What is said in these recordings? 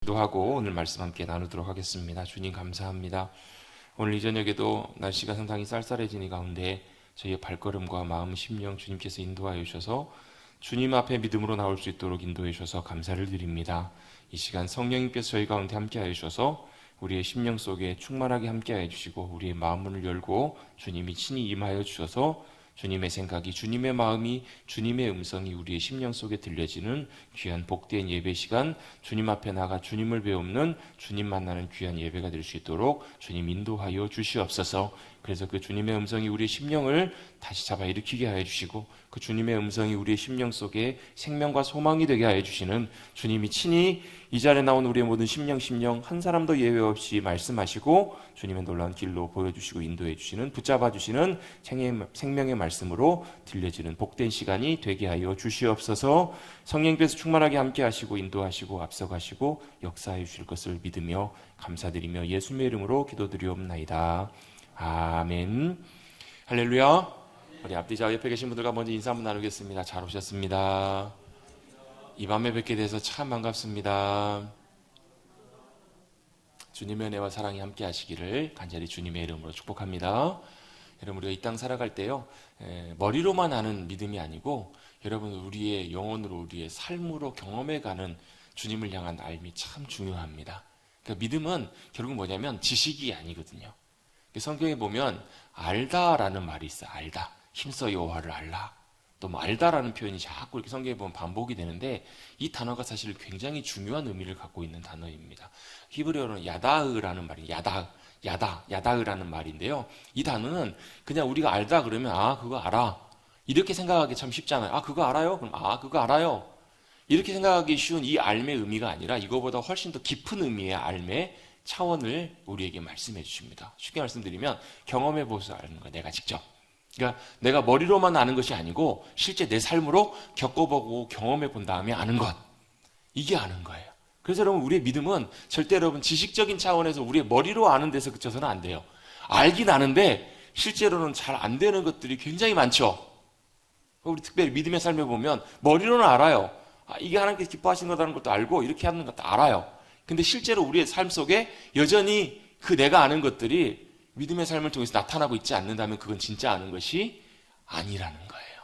기도하고 오늘 말씀 함께 나누도록 하겠습니다. 주님 감사합니다. 오늘 이 저녁에도 날씨가 상당히 쌀쌀해지는 가운데 저희의 발걸음과 마음, 심령 주님께서 인도하여 주셔서 주님 앞에 믿음으로 나올 수 있도록 인도해 주셔서 감사를 드립니다. 이 시간 성령님께서 저희 가운데 함께하여 주셔서 우리의 심령 속에 충만하게 함께하여 주시고 우리의 마음문을 열고 주님이 친히 임하여 주셔서 주님의 생각이, 주님의 마음이, 주님의 음성이 우리의 심령 속에 들려지는 귀한 복된 예배 시간, 주님 앞에 나가 주님을 배우는, 주님 만나는 귀한 예배가 될 수 있도록 주님 인도하여 주시옵소서. 그래서 그 주님의 음성이 우리의 심령을 다시 잡아 일으키게 하여 주시고 그 주님의 음성이 우리의 심령 속에 생명과 소망이 되게 하여 주시는 주님이 친히 이 자리에 나온 우리의 모든 심령 한 사람도 예외 없이 말씀하시고 주님의 놀라운 길로 보여주시고 인도해 주시는, 붙잡아 주시는 생명의 말씀으로 들려지는 복된 시간이 되게 하여 주시옵소서. 성령께서 충만하게 함께 하시고 인도하시고 앞서가시고 역사해 주실 것을 믿으며 감사드리며 예수님의 이름으로 기도드리옵나이다. 아멘. 할렐루야. 우리 앞뒤 좌우 옆에 계신 분들과 먼저 인사 한번 나누겠습니다. 잘 오셨습니다. 이 밤에 뵙게 돼서 참 반갑습니다. 주님의 은혜와 사랑이 함께 하시기를 간절히 주님의 이름으로 축복합니다. 여러분, 우리가 이 땅 살아갈 때요, 머리로만 아는 믿음이 아니고 여러분 우리의 영혼으로, 우리의 삶으로 경험해가는 주님을 향한 알미 참 중요합니다. 그러니까 믿음은 결국 뭐냐면 지식이 아니거든요. 성경에 보면 알다라는 말이 있어요. 알다. 힘써 여호와를 알라. 또 뭐 알다라는 표현이 자꾸 이렇게 성경에 보면 반복이 되는데 이 단어가 사실 굉장히 중요한 의미를 갖고 있는 단어입니다. 히브리어로는 야다흐라는 말이 야다흐라는 말인데요. 이 단어는 그냥 우리가 알다 그러면 그거 알아. 이렇게 생각하기 참 쉽잖아요. 그거 알아요? 그럼 그거 알아요. 이렇게 생각하기 쉬운 이 알매의 의미가 아니라 이거보다 훨씬 더 깊은 의미의 알매 차원을 우리에게 말씀해 주십니다. 쉽게 말씀드리면 경험해 보서 아는 거예요. 내가 직접. 그러니까 내가 머리로만 아는 것이 아니고 실제 내 삶으로 겪어보고 경험해 본 다음에 아는 것. 이게 아는 거예요. 그래서 여러분 우리의 믿음은 절대 여러분 지식적인 차원에서 우리의 머리로 아는 데서 그쳐서는 안 돼요. 알긴 아는데 실제로는 잘 안 되는 것들이 굉장히 많죠. 우리 특별히 믿음의 삶에 보면 머리로는 알아요. 이게 하나님께서 기뻐하시는 거라는 것도 알고 이렇게 하는 것도 알아요. 근데 실제로 우리의 삶 속에 여전히 그 내가 아는 것들이 믿음의 삶을 통해서 나타나고 있지 않는다면 그건 진짜 아는 것이 아니라는 거예요.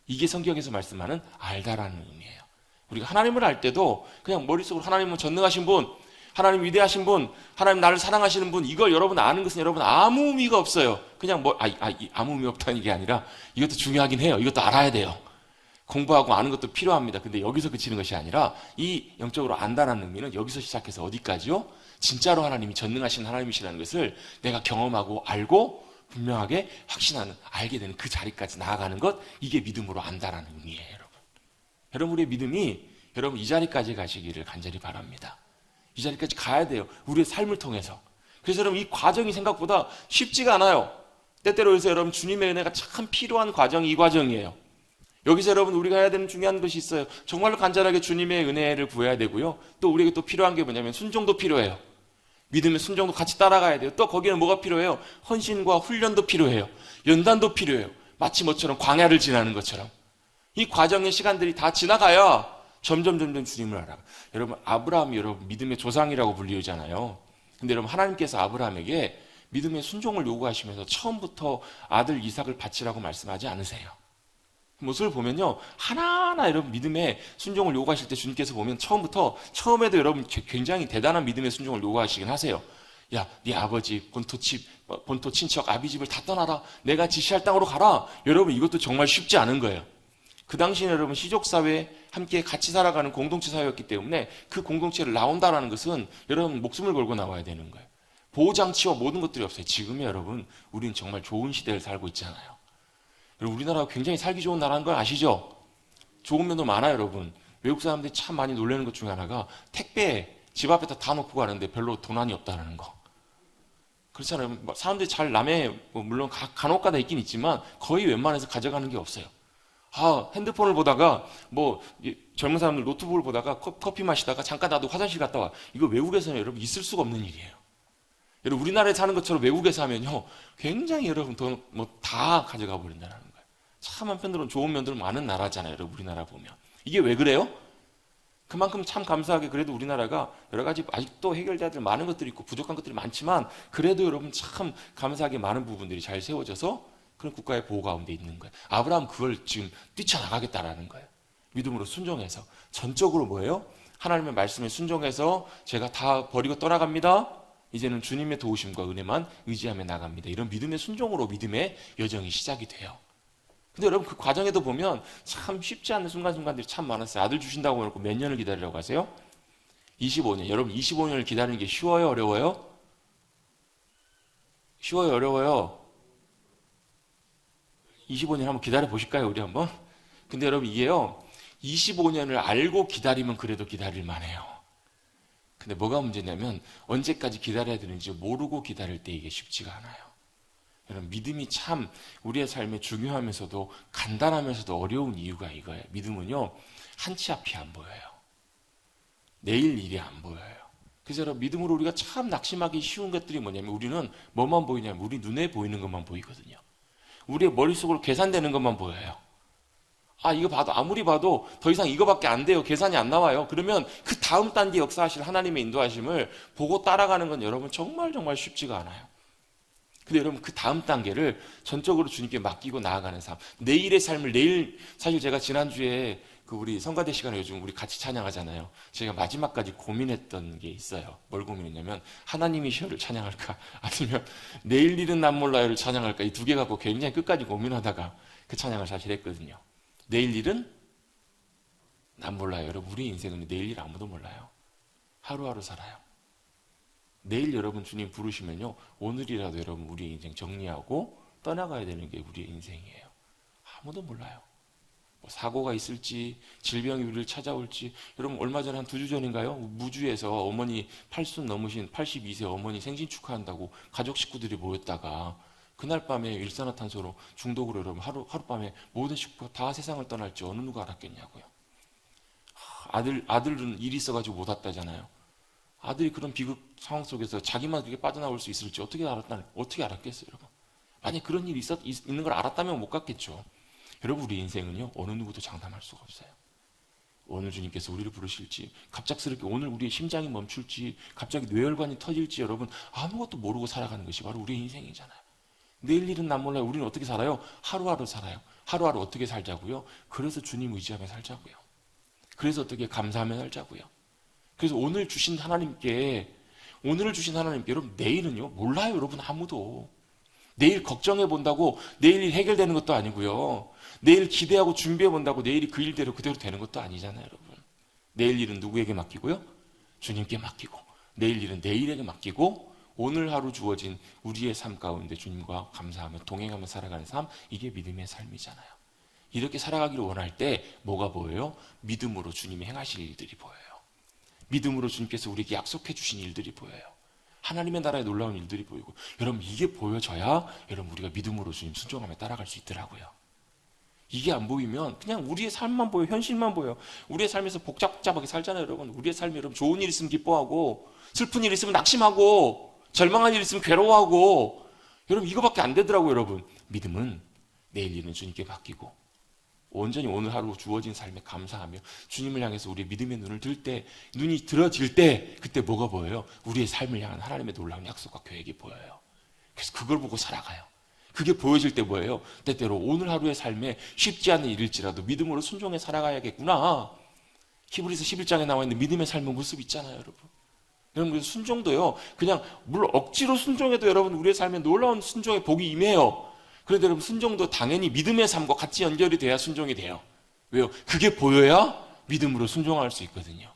이게 성경에서 말씀하는 알다라는 의미예요. 우리가 하나님을 알 때도 그냥 머릿속으로 하나님은 전능하신 분, 하나님 위대하신 분, 하나님 나를 사랑하시는 분, 이걸 여러분 아는 것은 여러분 아무 의미가 없어요. 그냥 아무 의미 없다는 게 아니라 이것도 중요하긴 해요. 이것도 알아야 돼요. 공부하고 아는 것도 필요합니다. 근데 여기서 그치는 것이 아니라 이 영적으로 안다라는 의미는 여기서 시작해서 어디까지요? 진짜로 하나님이 전능하신 하나님이시라는 것을 내가 경험하고 알고 분명하게 확신하는, 알게 되는 그 자리까지 나아가는 것, 이게 믿음으로 안다라는 의미예요, 여러분. 여러분 우리의 믿음이 여러분 이 자리까지 가시기를 간절히 바랍니다. 이 자리까지 가야 돼요. 우리의 삶을 통해서. 그래서 여러분 이 과정이 생각보다 쉽지가 않아요. 때때로 그래서 여러분 주님의 은혜가 참 필요한 과정이 이 과정이에요. 여기서 여러분 우리가 해야 되는 중요한 것이 있어요. 정말로 간절하게 주님의 은혜를 구해야 되고요. 또 우리에게 또 필요한 게 뭐냐면 순종도 필요해요. 믿음의 순종도 같이 따라가야 돼요. 또 거기는 뭐가 필요해요? 헌신과 훈련도 필요해요. 연단도 필요해요. 마치 뭐처럼 광야를 지나는 것처럼. 이 과정의 시간들이 다 지나가야 점점 주님을 알아. 여러분 아브라함이 여러분 믿음의 조상이라고 불리우잖아요. 근데 여러분 하나님께서 아브라함에게 믿음의 순종을 요구하시면서 처음부터 아들 이삭을 바치라고 말씀하지 않으세요. 모습을 보면요, 하나하나 여러분 믿음의 순종을 요구하실 때 주님께서 보면 처음에도 여러분 굉장히 대단한 믿음의 순종을 요구하시긴 하세요. 야, 네 아버지, 본토 친척, 아비 집을 다 떠나라. 내가 지시할 땅으로 가라. 여러분 이것도 정말 쉽지 않은 거예요. 그 당시에 여러분 시족사회에 함께 같이 살아가는 공동체 사회였기 때문에 그 공동체를 나온다라는 것은 여러분 목숨을 걸고 나와야 되는 거예요. 보호장치와 모든 것들이 없어요. 지금의 여러분, 우리는 정말 좋은 시대를 살고 있잖아요. 우리나라가 굉장히 살기 좋은 나라인 걸 아시죠? 좋은 면도 많아요, 여러분. 외국 사람들이 참 많이 놀라는 것 중에 하나가 택배 집 앞에다 다 놓고 가는데 별로 도난이 없다는 거. 그렇잖아요. 사람들이 잘 남의 물론 간혹가다 있긴 있지만 거의 웬만해서 가져가는 게 없어요. 핸드폰을 보다가 젊은 사람들 노트북을 보다가 커피 마시다가 잠깐 나도 화장실 갔다 와. 이거 외국에서는 여러분 있을 수가 없는 일이에요. 여러분 우리나라에 사는 것처럼 외국에서 하면요 굉장히 여러분 다 가져가 버린다는 거예요. 참 한편으로는 좋은 면들은 많은 나라잖아요. 여러분 우리나라 보면 이게 왜 그래요? 그만큼 참 감사하게 그래도 우리나라가 여러 가지 아직도 해결돼야 될 많은 것들이 있고 부족한 것들이 많지만 그래도 여러분 참 감사하게 많은 부분들이 잘 세워져서 그런 국가의 보호 가운데 있는 거예요. 아브라함 그걸 지금 뛰쳐나가겠다라는 거예요. 믿음으로 순종해서 전적으로 뭐예요? 하나님의 말씀에 순종해서 제가 다 버리고 떠나갑니다. 이제는 주님의 도우심과 은혜만 의지하며 나갑니다. 이런 믿음의 순종으로 믿음의 여정이 시작이 돼요. 근데 여러분 그 과정에도 보면 참 쉽지 않은 순간순간들이 참 많았어요. 아들 주신다고 해놓고 몇 년을 기다리라고 하세요? 25년. 여러분 25년을 기다리는 게 쉬워요? 어려워요? 쉬워요? 어려워요? 25년 한번 기다려 보실까요? 우리 한번? 근데 여러분 이게요 25년을 알고 기다리면 그래도 기다릴 만해요. 근데 뭐가 문제냐면 언제까지 기다려야 되는지 모르고 기다릴 때 이게 쉽지가 않아요. 여러분 믿음이 참 우리의 삶에 중요하면서도 간단하면서도 어려운 이유가 이거예요. 믿음은요 한치 앞이 안 보여요. 내일 일이 안 보여요. 그래서 여러분 믿음으로 우리가 참 낙심하기 쉬운 것들이 뭐냐면 우리는 뭐만 보이냐면 우리 눈에 보이는 것만 보이거든요. 우리의 머릿속으로 계산되는 것만 보여요. 아 이거 봐도 아무리 봐도 더 이상 이거밖에 안 돼요. 계산이 안 나와요. 그러면 그 다음 단계 역사하실 하나님의 인도하심을 보고 따라가는 건 여러분 정말 쉽지가 않아요. 근데 여러분 그 다음 단계를 전적으로 주님께 맡기고 나아가는 삶. 내일의 삶을 내일 사실 제가 지난주에 그 우리 성가대 시간에 요즘 우리 같이 찬양하잖아요. 제가 마지막까지 고민했던 게 있어요. 뭘 고민했냐면 하나님이시여를 찬양할까 아니면 내일 일은 난 몰라요를 찬양할까 이 두 개 갖고 굉장히 끝까지 고민하다가 그 찬양을 사실 했거든요. 내일 일은 난 몰라요. 여러분 우리 인생은 내일 일 아무도 몰라요. 하루하루 살아요. 내일 여러분 주님 부르시면요 오늘이라도 여러분 우리 인생 정리하고 떠나가야 되는 게 우리의 인생이에요. 아무도 몰라요. 뭐 사고가 있을지 질병이 우리를 찾아올지. 여러분 얼마 전에 한 2주 전인가요? 무주에서 어머니 80 넘으신 82세 어머니 생신 축하한다고 가족 식구들이 모였다가 그날 밤에 일산화탄소로 중독으로 여러분 하룻밤에 모든 식구가 다 세상을 떠날지 어느 누가 알았겠냐고요. 아들은 일이 있어가지고 못 왔다잖아요. 아들이 그런 비극 상황 속에서 자기만 그렇게 빠져나올 수 있을지 어떻게 알았겠어요, 여러분? 만약 그런 일이 있는 걸 알았다면 못 갔겠죠. 여러분 우리 인생은요 어느 누구도 장담할 수가 없어요. 오늘 주님께서 우리를 부르실지 갑작스럽게 오늘 우리의 심장이 멈출지 갑자기 뇌혈관이 터질지 여러분 아무것도 모르고 살아가는 것이 바로 우리의 인생이잖아요. 내일 일은 난 몰라요. 우리는 어떻게 살아요? 하루하루 살아요. 하루하루 어떻게 살자고요? 그래서 주님 의지하며 살자고요. 그래서 어떻게 감사하며 살자고요. 그래서 오늘을 주신 하나님께 여러분 내일은요 몰라요. 여러분 아무도 내일 걱정해 본다고 내일 일 해결되는 것도 아니고요. 내일 기대하고 준비해 본다고 내일이 그 일대로 그대로 되는 것도 아니잖아요. 여러분 내일 일은 누구에게 맡기고요? 주님께 맡기고 내일 일은 내일에게 맡기고 오늘 하루 주어진 우리의 삶 가운데 주님과 감사하며 동행하며 살아가는 삶, 이게 믿음의 삶이잖아요. 이렇게 살아가기를 원할 때 뭐가 보여요? 믿음으로 주님이 행하실 일들이 보여요. 믿음으로 주님께서 우리에게 약속해 주신 일들이 보여요. 하나님의 나라의 놀라운 일들이 보이고 여러분 이게 보여져야 여러분 우리가 믿음으로 주님 순종하며 따라갈 수 있더라고요. 이게 안 보이면 그냥 우리의 삶만 보여, 현실만 보여. 우리의 삶에서 복잡복잡하게 살잖아요. 여러분 우리의 삶에 여러분 좋은 일 있으면 기뻐하고 슬픈 일 있으면 낙심하고 절망한 일 있으면 괴로워하고 여러분 이거밖에 안 되더라고요. 여러분 믿음은 내일 일은 주님께 맡기고 온전히 오늘 하루 주어진 삶에 감사하며 주님을 향해서 우리의 믿음의 눈을 들 때 눈이 들어질 때 그때 뭐가 보여요? 우리의 삶을 향한 하나님의 놀라운 약속과 계획이 보여요. 그래서 그걸 보고 살아가요. 그게 보여질 때 뭐예요? 때때로 오늘 하루의 삶에 쉽지 않은 일일지라도 믿음으로 순종해 살아가야겠구나. 히브리서 11장에 나와 있는 믿음의 삶의 모습 있잖아요. 여러분 그래서 순종도요 그냥 물론 억지로 순종해도 여러분 우리의 삶에 놀라운 순종의 복이 임해요. 그런데 여러분 순종도 당연히 믿음의 삶과 같이 연결이 돼야 순종이 돼요. 왜요? 그게 보여야 믿음으로 순종할 수 있거든요.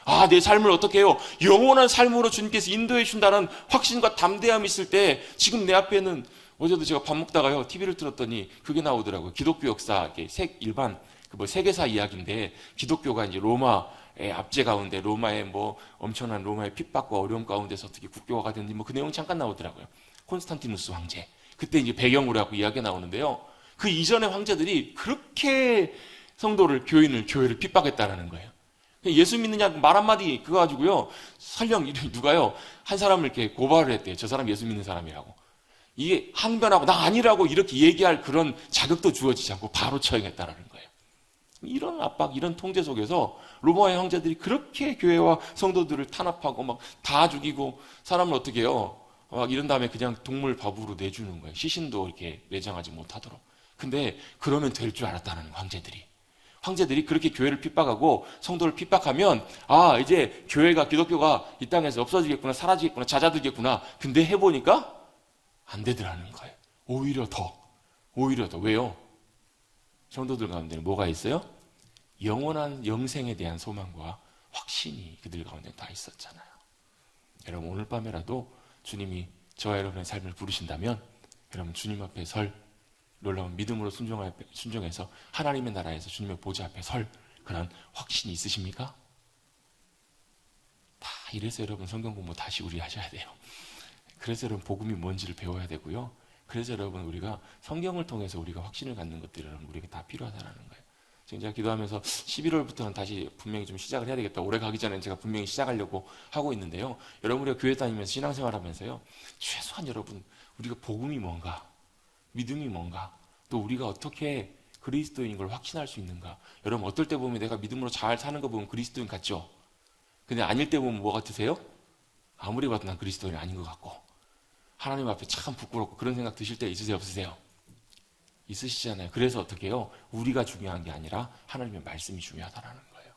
아, 내 삶을 어떻게 해요? 영원한 삶으로 주님께서 인도해 준다는 확신과 담대함이 있을 때 지금 내 앞에는 어제도 제가 밥 먹다가요 TV를 틀었더니 그게 나오더라고요. 기독교 역사 일반 세계사 이야기인데 기독교가 이제 로마의 압제 가운데 로마의 엄청난 로마의 핍박과 어려움 가운데서 어떻게 국교화가 됐는지 그 내용이 잠깐 나오더라고요. 콘스탄티누스 황제 그때 이제 배경으로 하고 이야기가 나오는데요. 그 이전의 황제들이 그렇게 교회를 핍박했다라는 거예요. 예수 믿느냐 말 한마디 그거 가지고요. 설령 누가요 한 사람을 이렇게 고발을 했대요. 저 사람 예수 믿는 사람이라고. 이게 항변하고 나 아니라고 이렇게 얘기할 그런 자격도 주어지지 않고 바로 처형했다라는 거예요. 이런 압박, 이런 통제 속에서 로마의 황제들이 그렇게 교회와 성도들을 탄압하고 막 다 죽이고 사람을 어떻게 해요? 막 이런 다음에 그냥 동물 밥으로 내주는 거예요. 시신도 이렇게 매장하지 못하도록. 근데 그러면 될 줄 알았다는 거예요, 황제들이 그렇게 교회를 핍박하고 성도를 핍박하면 아 이제 교회가 기독교가 이 땅에서 없어지겠구나, 사라지겠구나, 잦아들겠구나. 근데 해보니까 안 되더라는 거예요. 오히려 더 왜요? 성도들 가운데는 뭐가 있어요? 영원한 영생에 대한 소망과 확신이 그들 가운데 다 있었잖아요. 여러분 오늘 밤에라도 주님이 저와 여러분의 삶을 부르신다면 여러분 주님 앞에 설 놀라운 믿음으로 순종해서 하나님의 나라에서 주님의 보좌 앞에 설 그런 확신이 있으십니까? 다 이래서 여러분 성경 공부 다시 우리 하셔야 돼요. 그래서 여러분 복음이 뭔지를 배워야 되고요. 그래서 여러분 우리가 성경을 통해서 우리가 확신을 갖는 것들이 여러분 우리에게 다 필요하다는 거예요. 지금 제가 기도하면서 11월부터는 다시 분명히 좀 시작을 해야 되겠다. 올해 가기 전에 제가 분명히 시작하려고 하고 있는데요. 여러분 우리가 교회 다니면서 신앙생활 하면서요. 최소한 여러분 우리가 복음이 뭔가 믿음이 뭔가 또 우리가 어떻게 그리스도인인 걸 확신할 수 있는가. 여러분 어떨 때 보면 내가 믿음으로 잘 사는 거 보면 그리스도인 같죠. 근데 아닐 때 보면 뭐 같으세요? 아무리 봐도 난 그리스도인이 아닌 것 같고 하나님 앞에 참 부끄럽고 그런 생각 드실 때 있으세요 없으세요? 있으시잖아요. 그래서 어떻게 해요? 우리가 중요한 게 아니라 하나님의 말씀이 중요하다라는 거예요.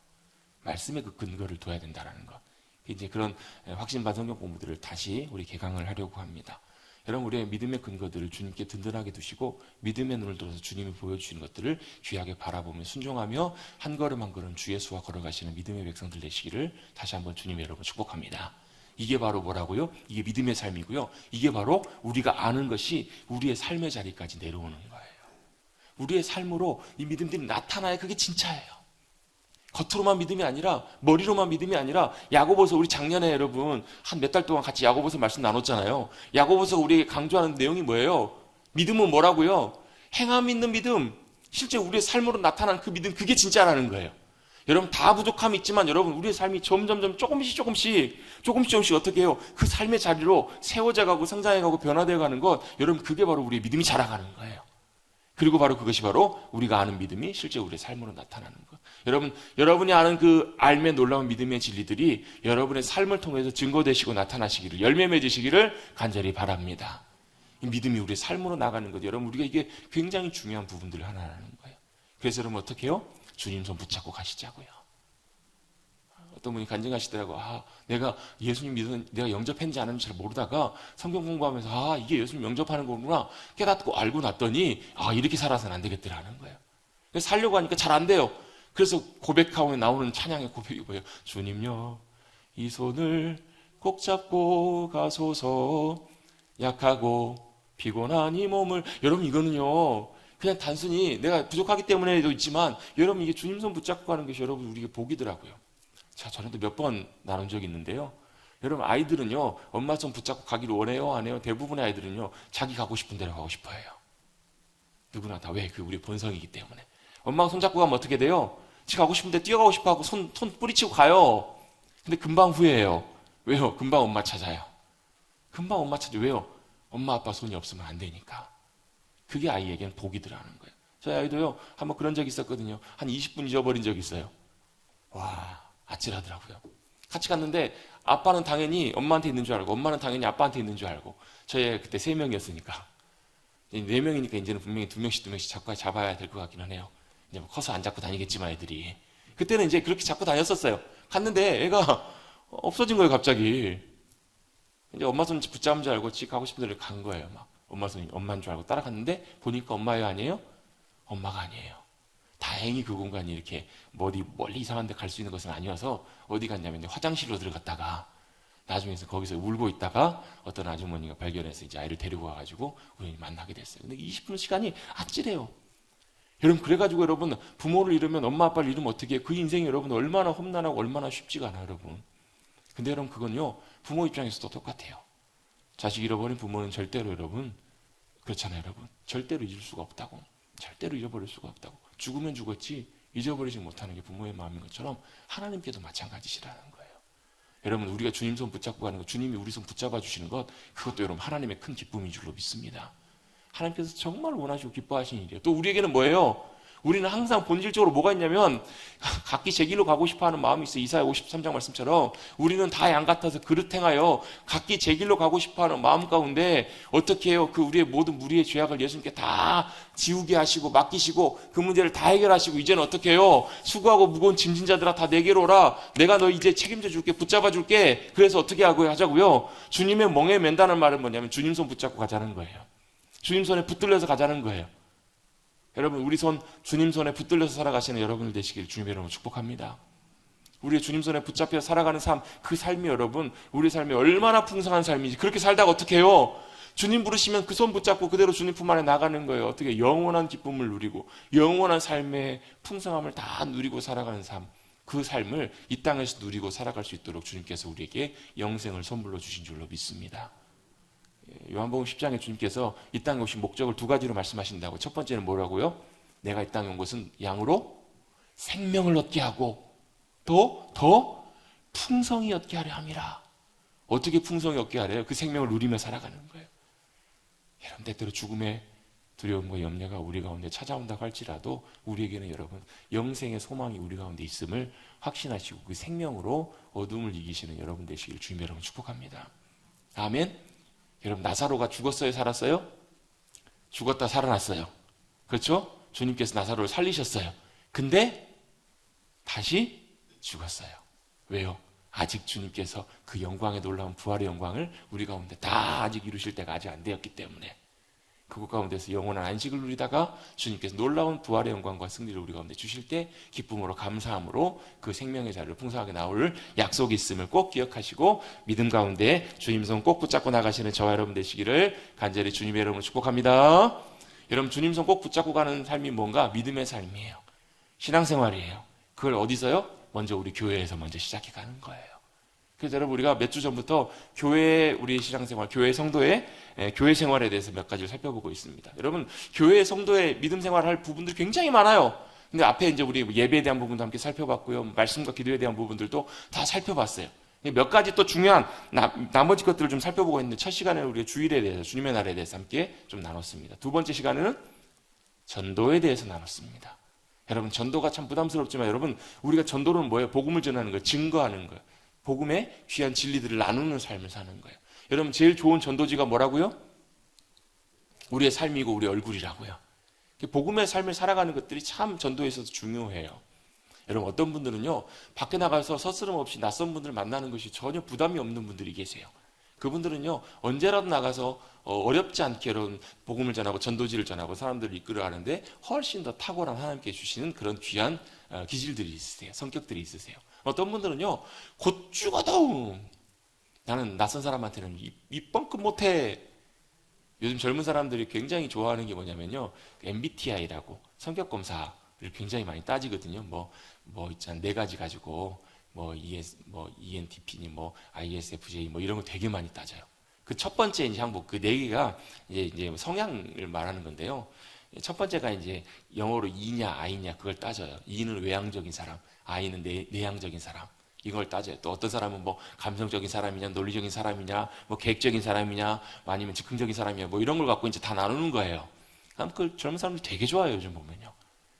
말씀에 그 근거를 둬야 된다라는 거. 이제 그런 확신반 성경 공부들을 다시 우리 개강을 하려고 합니다. 여러분 우리의 믿음의 근거들을 주님께 든든하게 두시고 믿음의 눈을 들어서 주님이 보여주시는 것들을 귀하게 바라보며 순종하며 한 걸음 한 걸음 주 예수와 걸어가시는 믿음의 백성들 되시기를 다시 한번 주님 여러분 축복합니다. 이게 바로 뭐라고요? 이게 믿음의 삶이고요. 이게 바로 우리가 아는 것이 우리의 삶의 자리까지 내려오는 거예요. 우리의 삶으로 이 믿음들이 나타나야 그게 진짜예요. 겉으로만 믿음이 아니라 머리로만 믿음이 아니라 야고보서 우리 작년에 여러분 한 몇 달 동안 같이 야고보서 말씀 나눴잖아요. 야고보서 우리에게 강조하는 내용이 뭐예요? 믿음은 뭐라고요? 행함 있는 믿음, 실제 우리의 삶으로 나타나는 그 믿음, 그게 진짜라는 거예요. 여러분 다 부족함이 있지만 여러분 우리의 삶이 점점점 조금씩 어떻게 해요? 그 삶의 자리로 세워져 가고 성장해 가고 변화되어 가는 것, 여러분 그게 바로 우리의 믿음이 자라가는 거예요. 그리고 바로 그것이 바로 우리가 아는 믿음이 실제 우리의 삶으로 나타나는 것. 여러분이 아는 그 알매 놀라운 믿음의 진리들이 여러분의 삶을 통해서 증거되시고 나타나시기를, 열매 맺으시기를 간절히 바랍니다. 이 믿음이 우리의 삶으로 나가는 것, 여러분 우리가 이게 굉장히 중요한 부분들 하나라는 거예요. 그래서 여러분 어떻게 해요? 주님 손 붙잡고 가시자고요. 어떤 분이 간증하시더라고. 내가 예수님 믿은, 내가 영접했는지 안 했는지 잘 모르다가 성경 공부하면서 이게 예수님 영접하는 거구나 깨닫고 알고 났더니 이렇게 살아서는 안 되겠더라는 거예요. 그래서 살려고 하니까 잘 안 돼요. 그래서 고백하고 나오는 찬양의 고백이 뭐예요? 주님요 이 손을 꼭 잡고 가소서 약하고 피곤한 이 몸을. 여러분 이거는요 그냥 단순히 내가 부족하기 때문에도 있지만 여러분 이게 주님 손 붙잡고 가는 것이 여러분 우리에게 복이더라고요. 자, 전에도 몇 번 나눈 적이 있는데요. 여러분 아이들은요 엄마 손 붙잡고 가기를 원해요 안 해요? 대부분의 아이들은요 자기 가고 싶은 데로 가고 싶어 해요. 누구나 다. 왜? 그 우리 본성이기 때문에. 엄마가 손 잡고 가면 어떻게 돼요? 지 가고 싶은데 뛰어가고 싶어 하고 손 뿌리치고 가요. 근데 금방 후회해요. 왜요? 금방 엄마 찾아요. 금방 엄마 찾아요. 왜요? 엄마 아빠 손이 없으면 안 되니까. 그게 아이에겐 복이더라는 거예요. 저희 아이도요 한번 그런 적이 있었거든요. 한 20분 잊어버린 적이 있어요. 와, 아찔하더라고요. 같이 갔는데 아빠는 당연히 엄마한테 있는 줄 알고 엄마는 당연히 아빠한테 있는 줄 알고, 저희 그때 3명이었으니까 4명이니까 이제는 분명히 2명씩 잡아야 될 것 같기는 해요. 이제 뭐 커서 안 잡고 다니겠지만 애들이. 그때는 이제 그렇게 잡고 다녔었어요. 갔는데 애가 없어진 거예요 갑자기. 이제 엄마 손 붙잡은 줄 알고 지 가고 싶은 데를 간 거예요. 막 엄마 손이 엄마인 줄 알고 따라갔는데 보니까 엄마예요 아니에요? 엄마가 아니에요. 다행히 그 공간이 이렇게 멀리 이상한 데 갈 수 있는 것은 아니어서 어디 갔냐면 화장실로 들어갔다가 나중에서 거기서 울고 있다가 어떤 아주머니가 발견해서 이제 아이를 데리고 와가지고 우연히 만나게 됐어요. 근데 20분 시간이 아찔해요. 여러분 그래가지고 여러분 부모를 잃으면 엄마 아빠를 잃으면 어떻게 해요? 그 인생이 여러분 얼마나 험난하고 얼마나 쉽지가 않아요 여러분. 근데 여러분 그건요 부모 입장에서도 똑같아요. 자식 잃어버린 부모는 절대로 여러분 그렇잖아요 여러분. 절대로 잊을 수가 없다고. 절대로 잃어버릴 수가 없다고. 죽으면 죽었지 잊어버리지 못하는 게 부모의 마음인 것처럼 하나님께도 마찬가지시라는 거예요. 여러분 우리가 주님 손 붙잡고 가는 것, 주님이 우리 손 붙잡아 주시는 것, 그것도 여러분 하나님의 큰 기쁨인 줄로 믿습니다. 하나님께서 정말 원하시고 기뻐하시는 일이에요. 또 우리에게는 뭐예요? 우리는 항상 본질적으로 뭐가 있냐면 각기 제 길로 가고 싶어하는 마음이 있어요. 이사야 53장 말씀처럼 우리는 다 양 같아서 그릇 행하여 각기 제 길로 가고 싶어하는 마음 가운데 어떻게 해요? 그 우리의 모든 무리의 죄악을 예수님께 다 지우게 하시고 맡기시고 그 문제를 다 해결하시고 이제는 어떻게 해요? 수고하고 무거운 짐진 자들아 다 내게로 오라. 내가 너 이제 책임져 줄게. 붙잡아 줄게. 그래서 어떻게 하자고요? 주님의 멍에 맨다는 말은 뭐냐면 주님 손 붙잡고 가자는 거예요. 주님 손에 붙들려서 가자는 거예요. 여러분 우리 손 주님 손에 붙들려서 살아가시는 여러분들 되시길 주님의 이름으로 축복합니다. 우리의 주님 손에 붙잡혀 살아가는 삶, 그 삶이 여러분 우리 삶이 얼마나 풍성한 삶인지 그렇게 살다가 어떻게 해요? 주님 부르시면 그 손 붙잡고 그대로 주님 품 안에 나가는 거예요. 어떻게 영원한 기쁨을 누리고 영원한 삶의 풍성함을 다 누리고 살아가는 삶, 그 삶을 이 땅에서 누리고 살아갈 수 있도록 주님께서 우리에게 영생을 선물로 주신 줄로 믿습니다. 요한복음 10장에 주님께서 이 땅에 오신 목적을 두 가지로 말씀하신다고. 첫 번째는 뭐라고요? 내가 이 땅에 온 것은 양으로 생명을 얻게 하고 또 더 풍성히 얻게 하려 함이라. 어떻게 풍성히 얻게 하래요? 그 생명을 누리며 살아가는 거예요. 여러분 때때로 죽음의 두려움과 염려가 우리 가운데 찾아온다고 할지라도 우리에게는 여러분 영생의 소망이 우리 가운데 있음을 확신하시고 그 생명으로 어둠을 이기시는 여러분 되시길 주님 여러분 축복합니다. 아멘. 여러분 나사로가 죽었어요? 살았어요? 죽었다 살아났어요. 그렇죠? 주님께서 나사로를 살리셨어요. 근데 다시 죽었어요. 왜요? 아직 주님께서 그 영광의 놀라운 부활의 영광을 우리 가운데 다 아직 이루실 때가 아직 안 되었기 때문에 그곳 가운데서 영원한 안식을 누리다가 주님께서 놀라운 부활의 영광과 승리를 우리 가운데 주실 때 기쁨으로 감사함으로 그 생명의 자리를 풍성하게 나올 약속이 있음을 꼭 기억하시고 믿음 가운데 주님 손 꼭 붙잡고 나가시는 저와 여러분 되시기를 간절히 주님의 이름으로 축복합니다. 여러분 주님 손 꼭 붙잡고 가는 삶이 뭔가? 믿음의 삶이에요. 신앙생활이에요. 그걸 어디서요? 먼저 우리 교회에서 먼저 시작해 가는 거예요. 그래서 여러분 우리가 몇 주 전부터 교회 우리 신앙생활, 교회 성도의 교회 생활에 대해서 몇 가지를 살펴보고 있습니다. 여러분 교회 성도의 믿음 생활할 부분들이 굉장히 많아요. 근데 앞에 이제 우리 예배에 대한 부분도 함께 살펴봤고요. 말씀과 기도에 대한 부분들도 다 살펴봤어요. 몇 가지 또 중요한 나머지 것들을 좀 살펴보고 있는데 첫 시간에는 우리가 주일에 대해서 주님의 날에 대해서 함께 좀 나눴습니다. 두 번째 시간에는 전도에 대해서 나눴습니다. 여러분 전도가 참 부담스럽지만 여러분 우리가 전도는 뭐예요? 복음을 전하는 거예요. 증거하는 거예요. 복음의 귀한 진리들을 나누는 삶을 사는 거예요. 여러분 제일 좋은 전도지가 뭐라고요? 우리의 삶이고 우리의 얼굴이라고요. 복음의 삶을 살아가는 것들이 참 전도에 있어서 중요해요. 여러분 어떤 분들은요 밖에 나가서 서스럼 없이 낯선 분들을 만나는 것이 전혀 부담이 없는 분들이 계세요. 그분들은요 언제라도 나가서 어렵지 않게 여러분 복음을 전하고 전도지를 전하고 사람들을 이끌어가는데 훨씬 더 탁월한 하나님께 주시는 그런 귀한 기질들이 있으세요. 성격들이 있으세요. 어떤 분들은요 곧 죽어도 나는 낯선 사람한테는 입 뻥끗 못해. 요즘 젊은 사람들이 굉장히 좋아하는 게 뭐냐면요 MBTI라고 성격검사를 굉장히 많이 따지거든요. 뭐 있잖아 네 가지 가지고 ENTP니 ISFJ 이런 거 되게 많이 따져요. 그 첫 번째 이제 항목 그 네 개가 이제 성향을 말하는 건데요. 첫 번째가 이제 영어로 E냐 I냐 그걸 따져요. E는 외향적인 사람, I는 내향적인 사람. 이걸 따져요. 또 어떤 사람은 감성적인 사람이냐, 논리적인 사람이냐, 계획적인 사람이냐, 아니면 즉흥적인 사람이냐, 이런 걸 갖고 이제 다 나누는 거예요. 그 젊은 사람들 되게 좋아요, 요즘 보면요.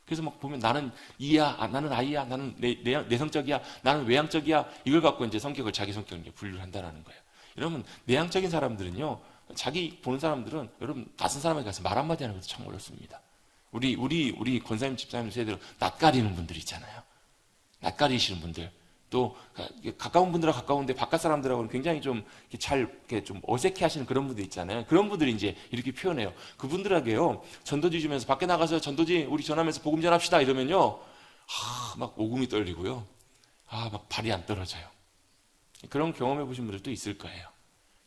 그래서 보면 나는 E야, 나는 I야, 나는 내성적이야, 나는 외향적이야, 이걸 갖고 이제 자기 성격을 이제 분류를 한다는 거예요. 여러분, 내향적인 사람들은요, 자기 보는 사람들은 여러분, 낯선 사람에게 가서 말 한마디 하는 것도 참 어렵습니다. 우리 권사님, 집사님 세대로 낯가리는 분들 있잖아요. 낯가리시는 분들. 또 가까운 분들하고 가까운데 바깥 사람들하고는 굉장히 좀 어색해 하시는 그런 분들 있잖아요. 그런 분들이 이제 이렇게 표현해요. 그분들에게요 전도지 주면서 밖에 나가서 전도지 우리 전하면서 복음 전합시다 이러면요 막 오금이 떨리고요 막 발이 안 떨어져요. 그런 경험해 보신 분들도 있을 거예요.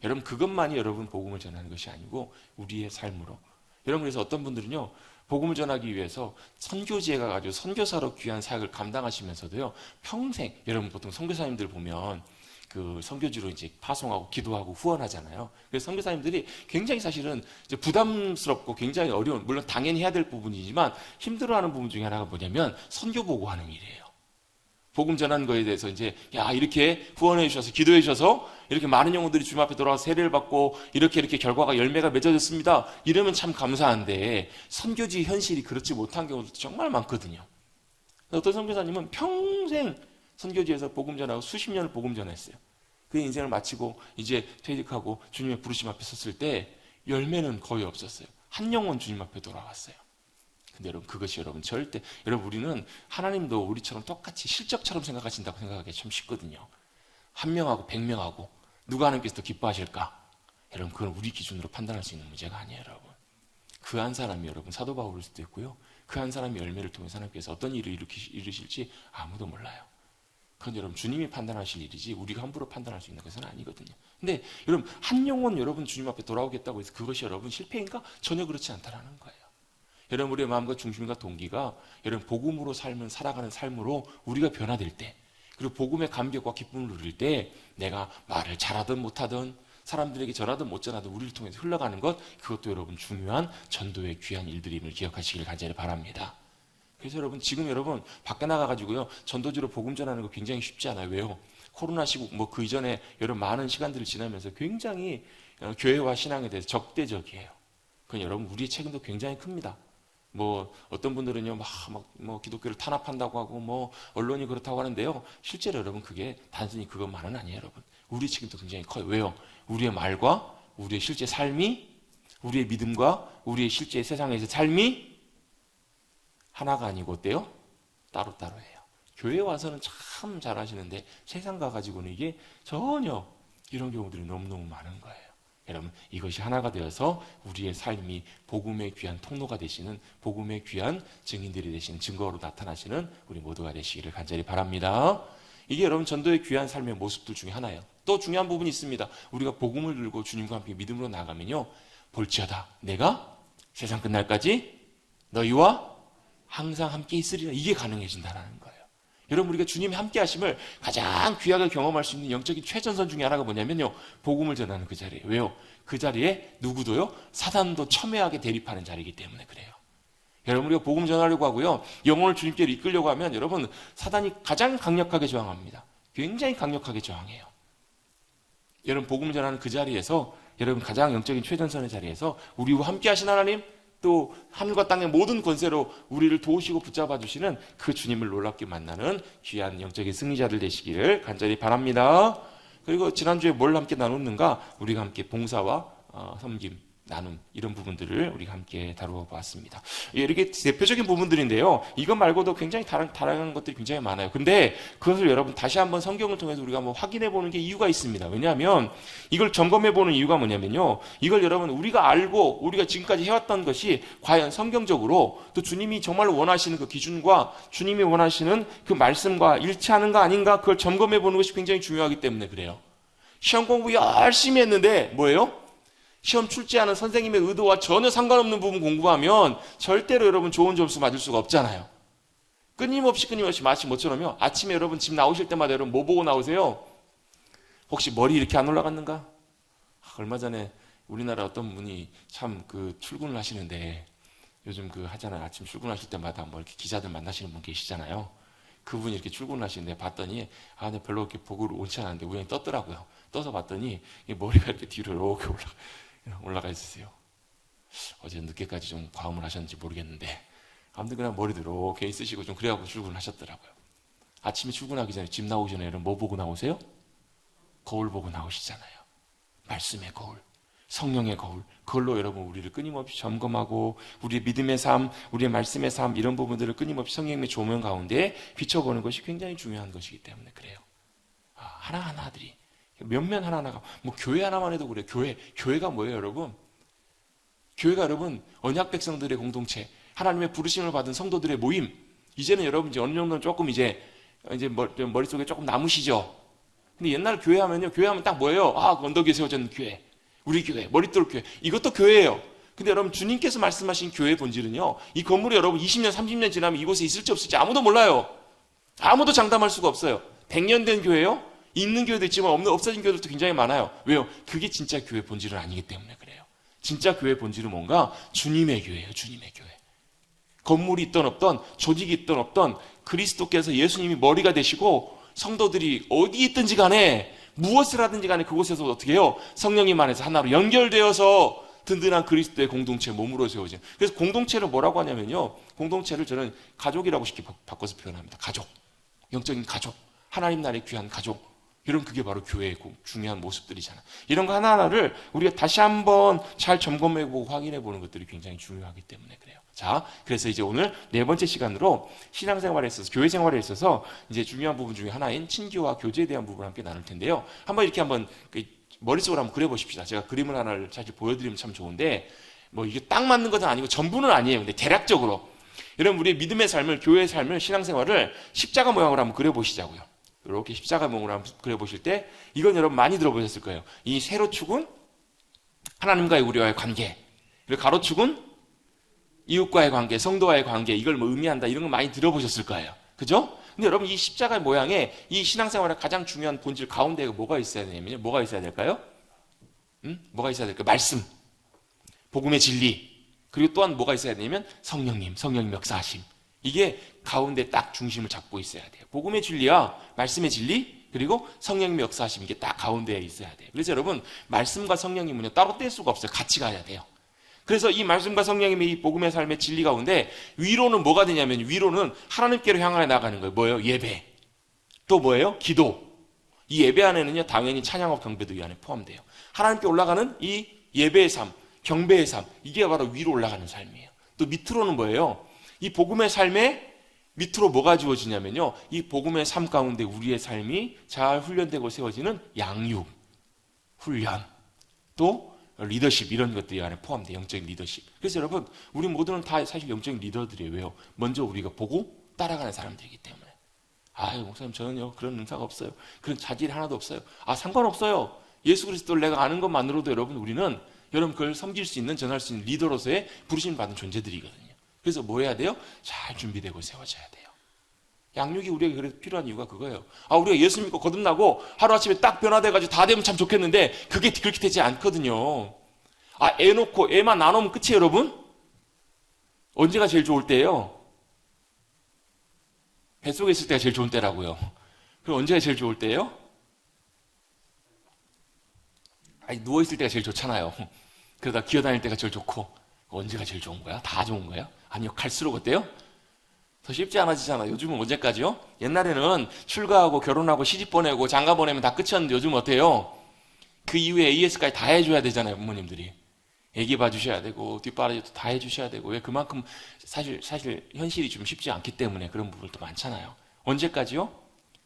여러분 그것만이 여러분 복음을 전하는 것이 아니고 우리의 삶으로. 여러분 그래서 어떤 분들은요 복음을 전하기 위해서 선교지에 가가지고 선교사로 귀한 사역을 감당하시면서도요 평생 여러분 보통 선교사님들 보면 그 선교지로 이제 파송하고 기도하고 후원하잖아요. 그래서 선교사님들이 굉장히 사실은 이제 부담스럽고 굉장히 어려운, 물론 당연히 해야 될 부분이지만 힘들어하는 부분 중에 하나가 뭐냐면 선교 보고하는 일이에요. 복음 전한 거에 대해서 이제 야 이렇게 후원해 주셔서 기도해 주셔서 이렇게 많은 영혼들이 주님 앞에 돌아와서 세례를 받고 이렇게 결과가 열매가 맺어졌습니다. 이러면 참 감사한데 선교지 현실이 그렇지 못한 경우도 정말 많거든요. 어떤 선교사님은 평생 선교지에서 복음 전하고 수십 년을 복음 전했어요. 그의 인생을 마치고 이제 퇴직하고 주님의 부르심 앞에 섰을 때 열매는 거의 없었어요. 한 영혼 주님 앞에 돌아왔어요. 근데 여러분 그것이 여러분 절대 여러분 우리는 하나님도 우리처럼 똑같이 실적처럼 생각하신다고 생각하기 참 쉽거든요. 한 명하고 100명하고 누가 하나님께서 더 기뻐하실까? 여러분 그건 우리 기준으로 판단할 수 있는 문제가 아니에요. 여러분 그 한 사람이 여러분 사도 바울일 수도 있고요. 그 한 사람의 열매를 통해서 하나님께서 어떤 일을 이루실지 아무도 몰라요. 그건 여러분 주님이 판단하실 일이지 우리가 함부로 판단할 수 있는 것은 아니거든요. 근데 여러분 한 영혼 여러분 주님 앞에 돌아오겠다고 해서 그것이 여러분 실패인가? 전혀 그렇지 않다라는 거예요. 여러분 우리의 마음과 중심과 동기가 여러분 복음으로 살아가는 삶으로 우리가 변화될 때 그리고 복음의 감격과 기쁨을 누릴 때 내가 말을 잘하든 못하든 사람들에게 전하든 못 전하든 우리를 통해서 흘러가는 것 그것도 여러분 중요한 전도의 귀한 일들임을 기억하시길 간절히 바랍니다. 그래서 여러분 지금 여러분 밖에 나가가지고요 전도지로 복음 전하는 거 굉장히 쉽지 않아요. 왜요? 코로나 시국 뭐 그 이전에 여러 많은 시간들을 지나면서 굉장히 교회와 신앙에 대해서 적대적이에요. 그건 여러분 우리의 책임도 굉장히 큽니다. 뭐 어떤 분들은요 뭐 기독교를 탄압한다고 하고 뭐 언론이 그렇다고 하는데요. 실제로 여러분 그게 단순히 그것만은 아니에요. 여러분 우리 책임도 굉장히 커요. 왜요? 우리의 말과 우리의 실제 삶이 우리의 믿음과 우리의 실제 세상에서 삶이 하나가 아니고 어때요? 따로따로예요. 교회에 와서는 참 잘하시는데 세상 가가지고는 이게 전혀 이런 경우들이 너무너무 많은 거예요. 여러분 이것이 하나가 되어서 우리의 삶이 복음의 귀한 통로가 되시는 복음의 귀한 증인들이 되시는 증거로 나타나시는 우리 모두가 되시기를 간절히 바랍니다. 이게 여러분 전도의 귀한 삶의 모습들 중에 하나예요. 또 중요한 부분이 있습니다. 우리가 복음을 들고 주님과 함께 믿음으로 나가면요 볼지어다 내가 세상 끝날까지 너희와 항상 함께 있으리라. 이게 가능해진다는 거예요. 여러분 우리가 주님이 함께 하심을 가장 귀하게 경험할 수 있는 영적인 최전선 중에 하나가 뭐냐면요 복음을 전하는 그 자리예요. 왜요? 그 자리에 누구도요 사단도 첨예하게 대립하는 자리이기 때문에 그래요. 여러분 우리가 복음 전하려고 하고요 영혼을 주님께로 이끌려고 하면 여러분 사단이 가장 강력하게 저항합니다. 굉장히 강력하게 저항해요. 여러분 복음 전하는 그 자리에서 여러분 가장 영적인 최전선의 자리에서 우리와 함께 하신 하나님 또 하늘과 땅의 모든 권세로 우리를 도우시고 붙잡아 주시는 그 주님을 놀랍게 만나는 귀한 영적인 승리자들 되시기를 간절히 바랍니다. 그리고 지난주에 뭘 함께 나눴는가? 우리가 함께 봉사와 섬김, 나눔 이런 부분들을 우리가 함께 다루어 보았습니다. 이렇게 대표적인 부분들인데요. 이것 말고도 굉장히 다양한 것들이 굉장히 많아요. 근데 그것을 여러분 다시 한번 성경을 통해서 우리가 한번 확인해 보는 게 이유가 있습니다. 왜냐하면 이걸 점검해 보는 이유가 뭐냐면요. 이걸 여러분 우리가 알고 우리가 지금까지 해왔던 것이 과연 성경적으로 또 주님이 정말 원하시는 그 기준과 주님이 원하시는 그 말씀과 일치하는가 아닌가 그걸 점검해 보는 것이 굉장히 중요하기 때문에 그래요. 시험 공부 열심히 했는데 뭐예요? 시험 출제하는 선생님의 의도와 전혀 상관없는 부분 공부하면 절대로 여러분 좋은 점수 맞을 수가 없잖아요. 끊임없이 마치 뭐처럼요. 아침에 여러분 집 나오실 때마다 여러분 뭐 보고 나오세요? 혹시 머리 이렇게 안 올라갔는가? 얼마 전에 우리나라 어떤 분이 참 그 출근을 하시는데 요즘 그 하잖아요. 아침 출근하실 때마다 뭐 이렇게 기자들 만나시는 분 계시잖아요. 그분이 이렇게 출근을 하시는데 봤더니 네, 별로 이렇게 보고 옳지 않았는데 우연히 떴더라고요. 떠서 봤더니 머리가 이렇게 뒤로 이렇게 올라가 있으세요. 어제 늦게까지 좀 과음을 하셨는지 모르겠는데 아무튼 그냥 머리도 이렇게 있으시고 좀 그래갖고 출근을 하셨더라고요. 아침에 출근하기 전에 집 나오기 전에 여러분 뭐 보고 나오세요? 거울 보고 나오시잖아요. 말씀의 거울, 성령의 거울. 그걸로 여러분 우리를 끊임없이 점검하고 우리의 믿음의 삶, 우리의 말씀의 삶 이런 부분들을 끊임없이 성령의 조명 가운데 비춰보는 것이 굉장히 중요한 것이기 때문에 그래요. 하나하나들이 몇몇 하나하나가 뭐 교회 하나만 해도 그래요. 교회가 뭐예요, 여러분? 교회가 여러분 언약 백성들의 공동체, 하나님의 부르심을 받은 성도들의 모임. 이제는 여러분 이제 어느 정도는 조금 이제 머릿속에 조금 남으시죠. 근데 옛날 교회 하면 딱 뭐예요? 그 언덕에 세워진 교회, 우리 교회, 머릿돌 교회. 이것도 교회예요. 근데 여러분 주님께서 말씀하신 교회의 본질은요. 이 건물이 여러분 20년, 30년 지나면 이곳에 있을지 없을지 아무도 몰라요. 아무도 장담할 수가 없어요. 100년 된 교회요? 있는 교회도 있지만 없어진 교회들도 굉장히 많아요. 왜요? 그게 진짜 교회 본질은 아니기 때문에 그래요. 진짜 교회 본질은 뭔가? 주님의 교회예요. 주님의 교회. 건물이 있던 없던, 조직이 있던 없던, 그리스도께서 예수님이 머리가 되시고 성도들이 어디 있든지 간에 무엇을 하든지 간에 그곳에서 어떻게 해요? 성령님 안에서 하나로 연결되어서 든든한 그리스도의 공동체 몸으로 세워진. 그래서 공동체를 뭐라고 하냐면요, 공동체를 저는 가족이라고 쉽게 바꿔서 표현합니다. 가족, 영적인 가족, 하나님 나라의 귀한 가족. 이런 그게 바로 교회의 중요한 모습들이잖아. 이런 거 하나하나를 우리가 다시 한번 잘 점검해보고 확인해보는 것들이 굉장히 중요하기 때문에 그래요. 자, 그래서 이제 오늘 네 번째 시간으로 신앙생활에 있어서, 교회 생활에 있어서 이제 중요한 부분 중에 하나인 친교와 교제에 대한 부분을 함께 나눌 텐데요. 한번 머릿속으로 한번 그려보십시다. 제가 그림을 하나를 사실 보여드리면 참 좋은데, 뭐 이게 딱 맞는 것은 아니고 전부는 아니에요. 근데 대략적으로 여러분, 우리의 믿음의 삶을, 교회의 삶을, 신앙생활을 십자가 모양으로 한번 그려보시자고요. 이렇게 십자가 모양으로 한번 그려보실 때, 이건 여러분 많이 들어보셨을 거예요. 이 세로축은 하나님과의 우리와의 관계, 그리고 가로축은 이웃과의 관계, 성도와의 관계, 이걸 뭐 의미한다, 이런 거 많이 들어보셨을 거예요. 그죠? 근데 여러분, 이 십자가의 모양에 이 신앙생활의 가장 중요한 본질 가운데에 뭐가 있어야 되냐면요. 뭐가 있어야 될까요? 뭐가 있어야 될까요? 말씀, 복음의 진리, 그리고 또한 뭐가 있어야 되냐면 성령님 역사하심. 이게 가운데 딱 중심을 잡고 있어야 돼요. 복음의 진리와 말씀의 진리, 그리고 성령님의 역사하심, 이게 딱 가운데에 있어야 돼요. 그래서 여러분, 말씀과 성령님은요, 따로 뗄 수가 없어요. 같이 가야 돼요. 그래서 이 말씀과 성령님의 이 복음의 삶의 진리 가운데 위로는 뭐가 되냐면, 위로는 하나님께로 향해 나가는 거예요. 뭐예요? 예배. 또 뭐예요? 기도. 이 예배 안에는요, 당연히 찬양과 경배도 이 안에 포함돼요. 하나님께 올라가는 이 예배의 삶, 경배의 삶, 이게 바로 위로 올라가는 삶이에요. 또 밑으로는 뭐예요? 이 복음의 삶에 밑으로 뭐가 주어지냐면요, 이 복음의 삶 가운데 우리의 삶이 잘 훈련되고 세워지는 양육, 훈련, 또 리더십, 이런 것들이 안에 포함돼요. 영적인 리더십. 그래서 여러분, 우리 모두는 다 사실 영적인 리더들이에요. 왜요? 먼저 우리가 보고 따라가는 사람들이기 때문에. 아유, 목사님, 저는요 그런 은사가 없어요, 그런 자질이 하나도 없어요. 아, 상관없어요. 예수 그리스도를 내가 아는 것만으로도 여러분, 우리는 여러분 그걸 섬길 수 있는, 전할 수 있는 리더로서의 부르심 받은 존재들이거든요. 그래서 뭐 해야 돼요? 잘 준비되고 세워져야 돼요. 양육이 우리에게 그래서 필요한 이유가 그거예요. 아, 우리가 예수 믿고 거듭나고 하루아침에 딱 변화돼가지고 다 되면 참 좋겠는데, 그게 그렇게 되지 않거든요. 아, 애 놓고 애만 나누면 끝이에요, 여러분? 언제가 제일 좋을 때예요? 뱃속에 있을 때가 제일 좋은 때라고요. 그럼 언제가 제일 좋을 때예요? 아니, 누워있을 때가 제일 좋잖아요. 그러다 기어다닐 때가 제일 좋고. 언제가 제일 좋은 거야? 다 좋은 거야? 아니요, 갈수록 어때요? 더 쉽지 않아지잖아. 요즘은 언제까지요? 옛날에는 출가하고 결혼하고 시집 보내고 장가 보내면 다 끝이었는데, 요즘은 어때요? 그 이후에 AS까지 다 해줘야 되잖아요, 부모님들이. 애기 봐주셔야 되고 뒷바라지도 다 해주셔야 되고. 왜? 그만큼 사실 현실이 좀 쉽지 않기 때문에 그런 부분도 많잖아요. 언제까지요?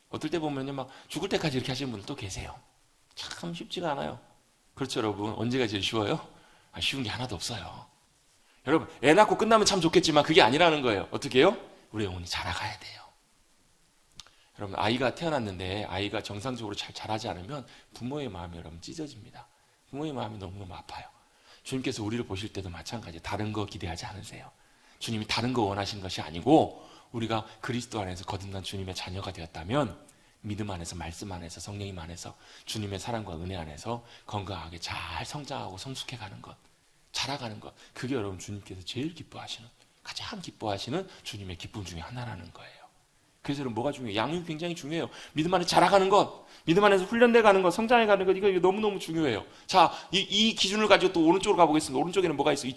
어떨 때 보면요, 막 죽을 때까지 이렇게 하시는 분들도 계세요. 참 쉽지가 않아요. 그렇죠, 여러분? 언제가 제일 쉬워요? 아, 쉬운 게 하나도 없어요. 여러분, 애 낳고 끝나면 참 좋겠지만 그게 아니라는 거예요. 어떻게 해요? 우리 영혼이 자라가야 돼요. 여러분, 아이가 태어났는데 아이가 정상적으로 잘 자라지 않으면 부모의 마음이 여러분 찢어집니다. 부모의 마음이 너무너무 아파요. 주님께서 우리를 보실 때도 마찬가지예요. 다른 거 기대하지 않으세요. 주님이 다른 거 원하신 것이 아니고, 우리가 그리스도 안에서 거듭난 주님의 자녀가 되었다면 믿음 안에서, 말씀 안에서, 성령님 안에서, 주님의 사랑과 은혜 안에서 건강하게 잘 성장하고 성숙해가는 것, 자라가는 것, 그게 여러분 주님께서 제일 기뻐하시는, 가장 기뻐하시는 주님의 기쁨 중에 하나라는 거예요. 그래서 여러분, 뭐가 중요해요? 양육이 굉장히 중요해요. 믿음 안에 자라가는 것, 믿음 안에서 훈련돼가는 것, 성장해가는 것, 이거 너무너무 중요해요. 자, 이 기준을 가지고 또 오른쪽으로 가보겠습니다. 오른쪽에는 뭐가 있어요?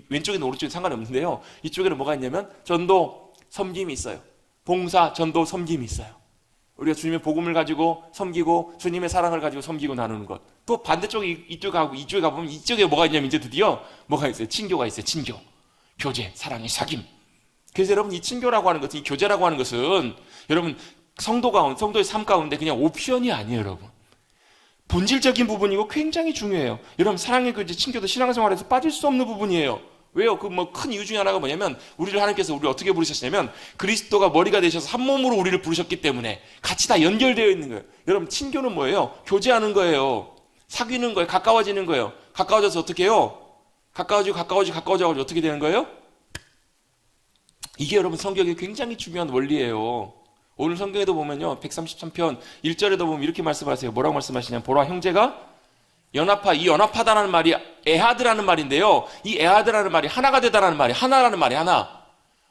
왼쪽에는 오른쪽에 상관없는데요, 이쪽에는 뭐가 있냐면 전도, 섬김이 있어요. 봉사, 전도, 섬김이 있어요. 우리가 주님의 복음을 가지고 섬기고 주님의 사랑을 가지고 섬기고 나누는 것. 또 반대쪽에 이쪽에 가보면 이쪽에 뭐가 있냐면 이제 드디어 뭐가 있어요? 친교가 있어요. 친교, 교제, 사랑의 사귐. 그래서 여러분, 이 친교라고 하는 것은, 이 교제라고 하는 것은 여러분 성도의 삶 가운데 그냥 옵션이 아니에요. 여러분, 본질적인 부분이고 굉장히 중요해요. 여러분, 사랑의 교제, 친교도 신앙생활에서 빠질 수 없는 부분이에요. 왜요? 그 큰 이유 중에 하나가 뭐냐면, 하나님께서 우리를 어떻게 부르셨냐면, 그리스도가 머리가 되셔서 한 몸으로 우리를 부르셨기 때문에 같이 다 연결되어 있는 거예요. 여러분, 친교는 뭐예요? 교제하는 거예요. 사귀는 거예요. 가까워지는 거예요. 가까워져서 어떻게 해요? 가까워져 어떻게 되는 거예요? 이게 여러분 성경의 굉장히 중요한 원리예요. 오늘 성경에도 보면요, 133편 1절에도 보면 이렇게 말씀하세요. 뭐라고 말씀하시냐면, 보라, 형제가 연합하. 이 연합하다라는 말이 에하드라는 말인데요, 이 에하드라는 말이 하나가 되다라는 말이, 하나라는 말이 하나.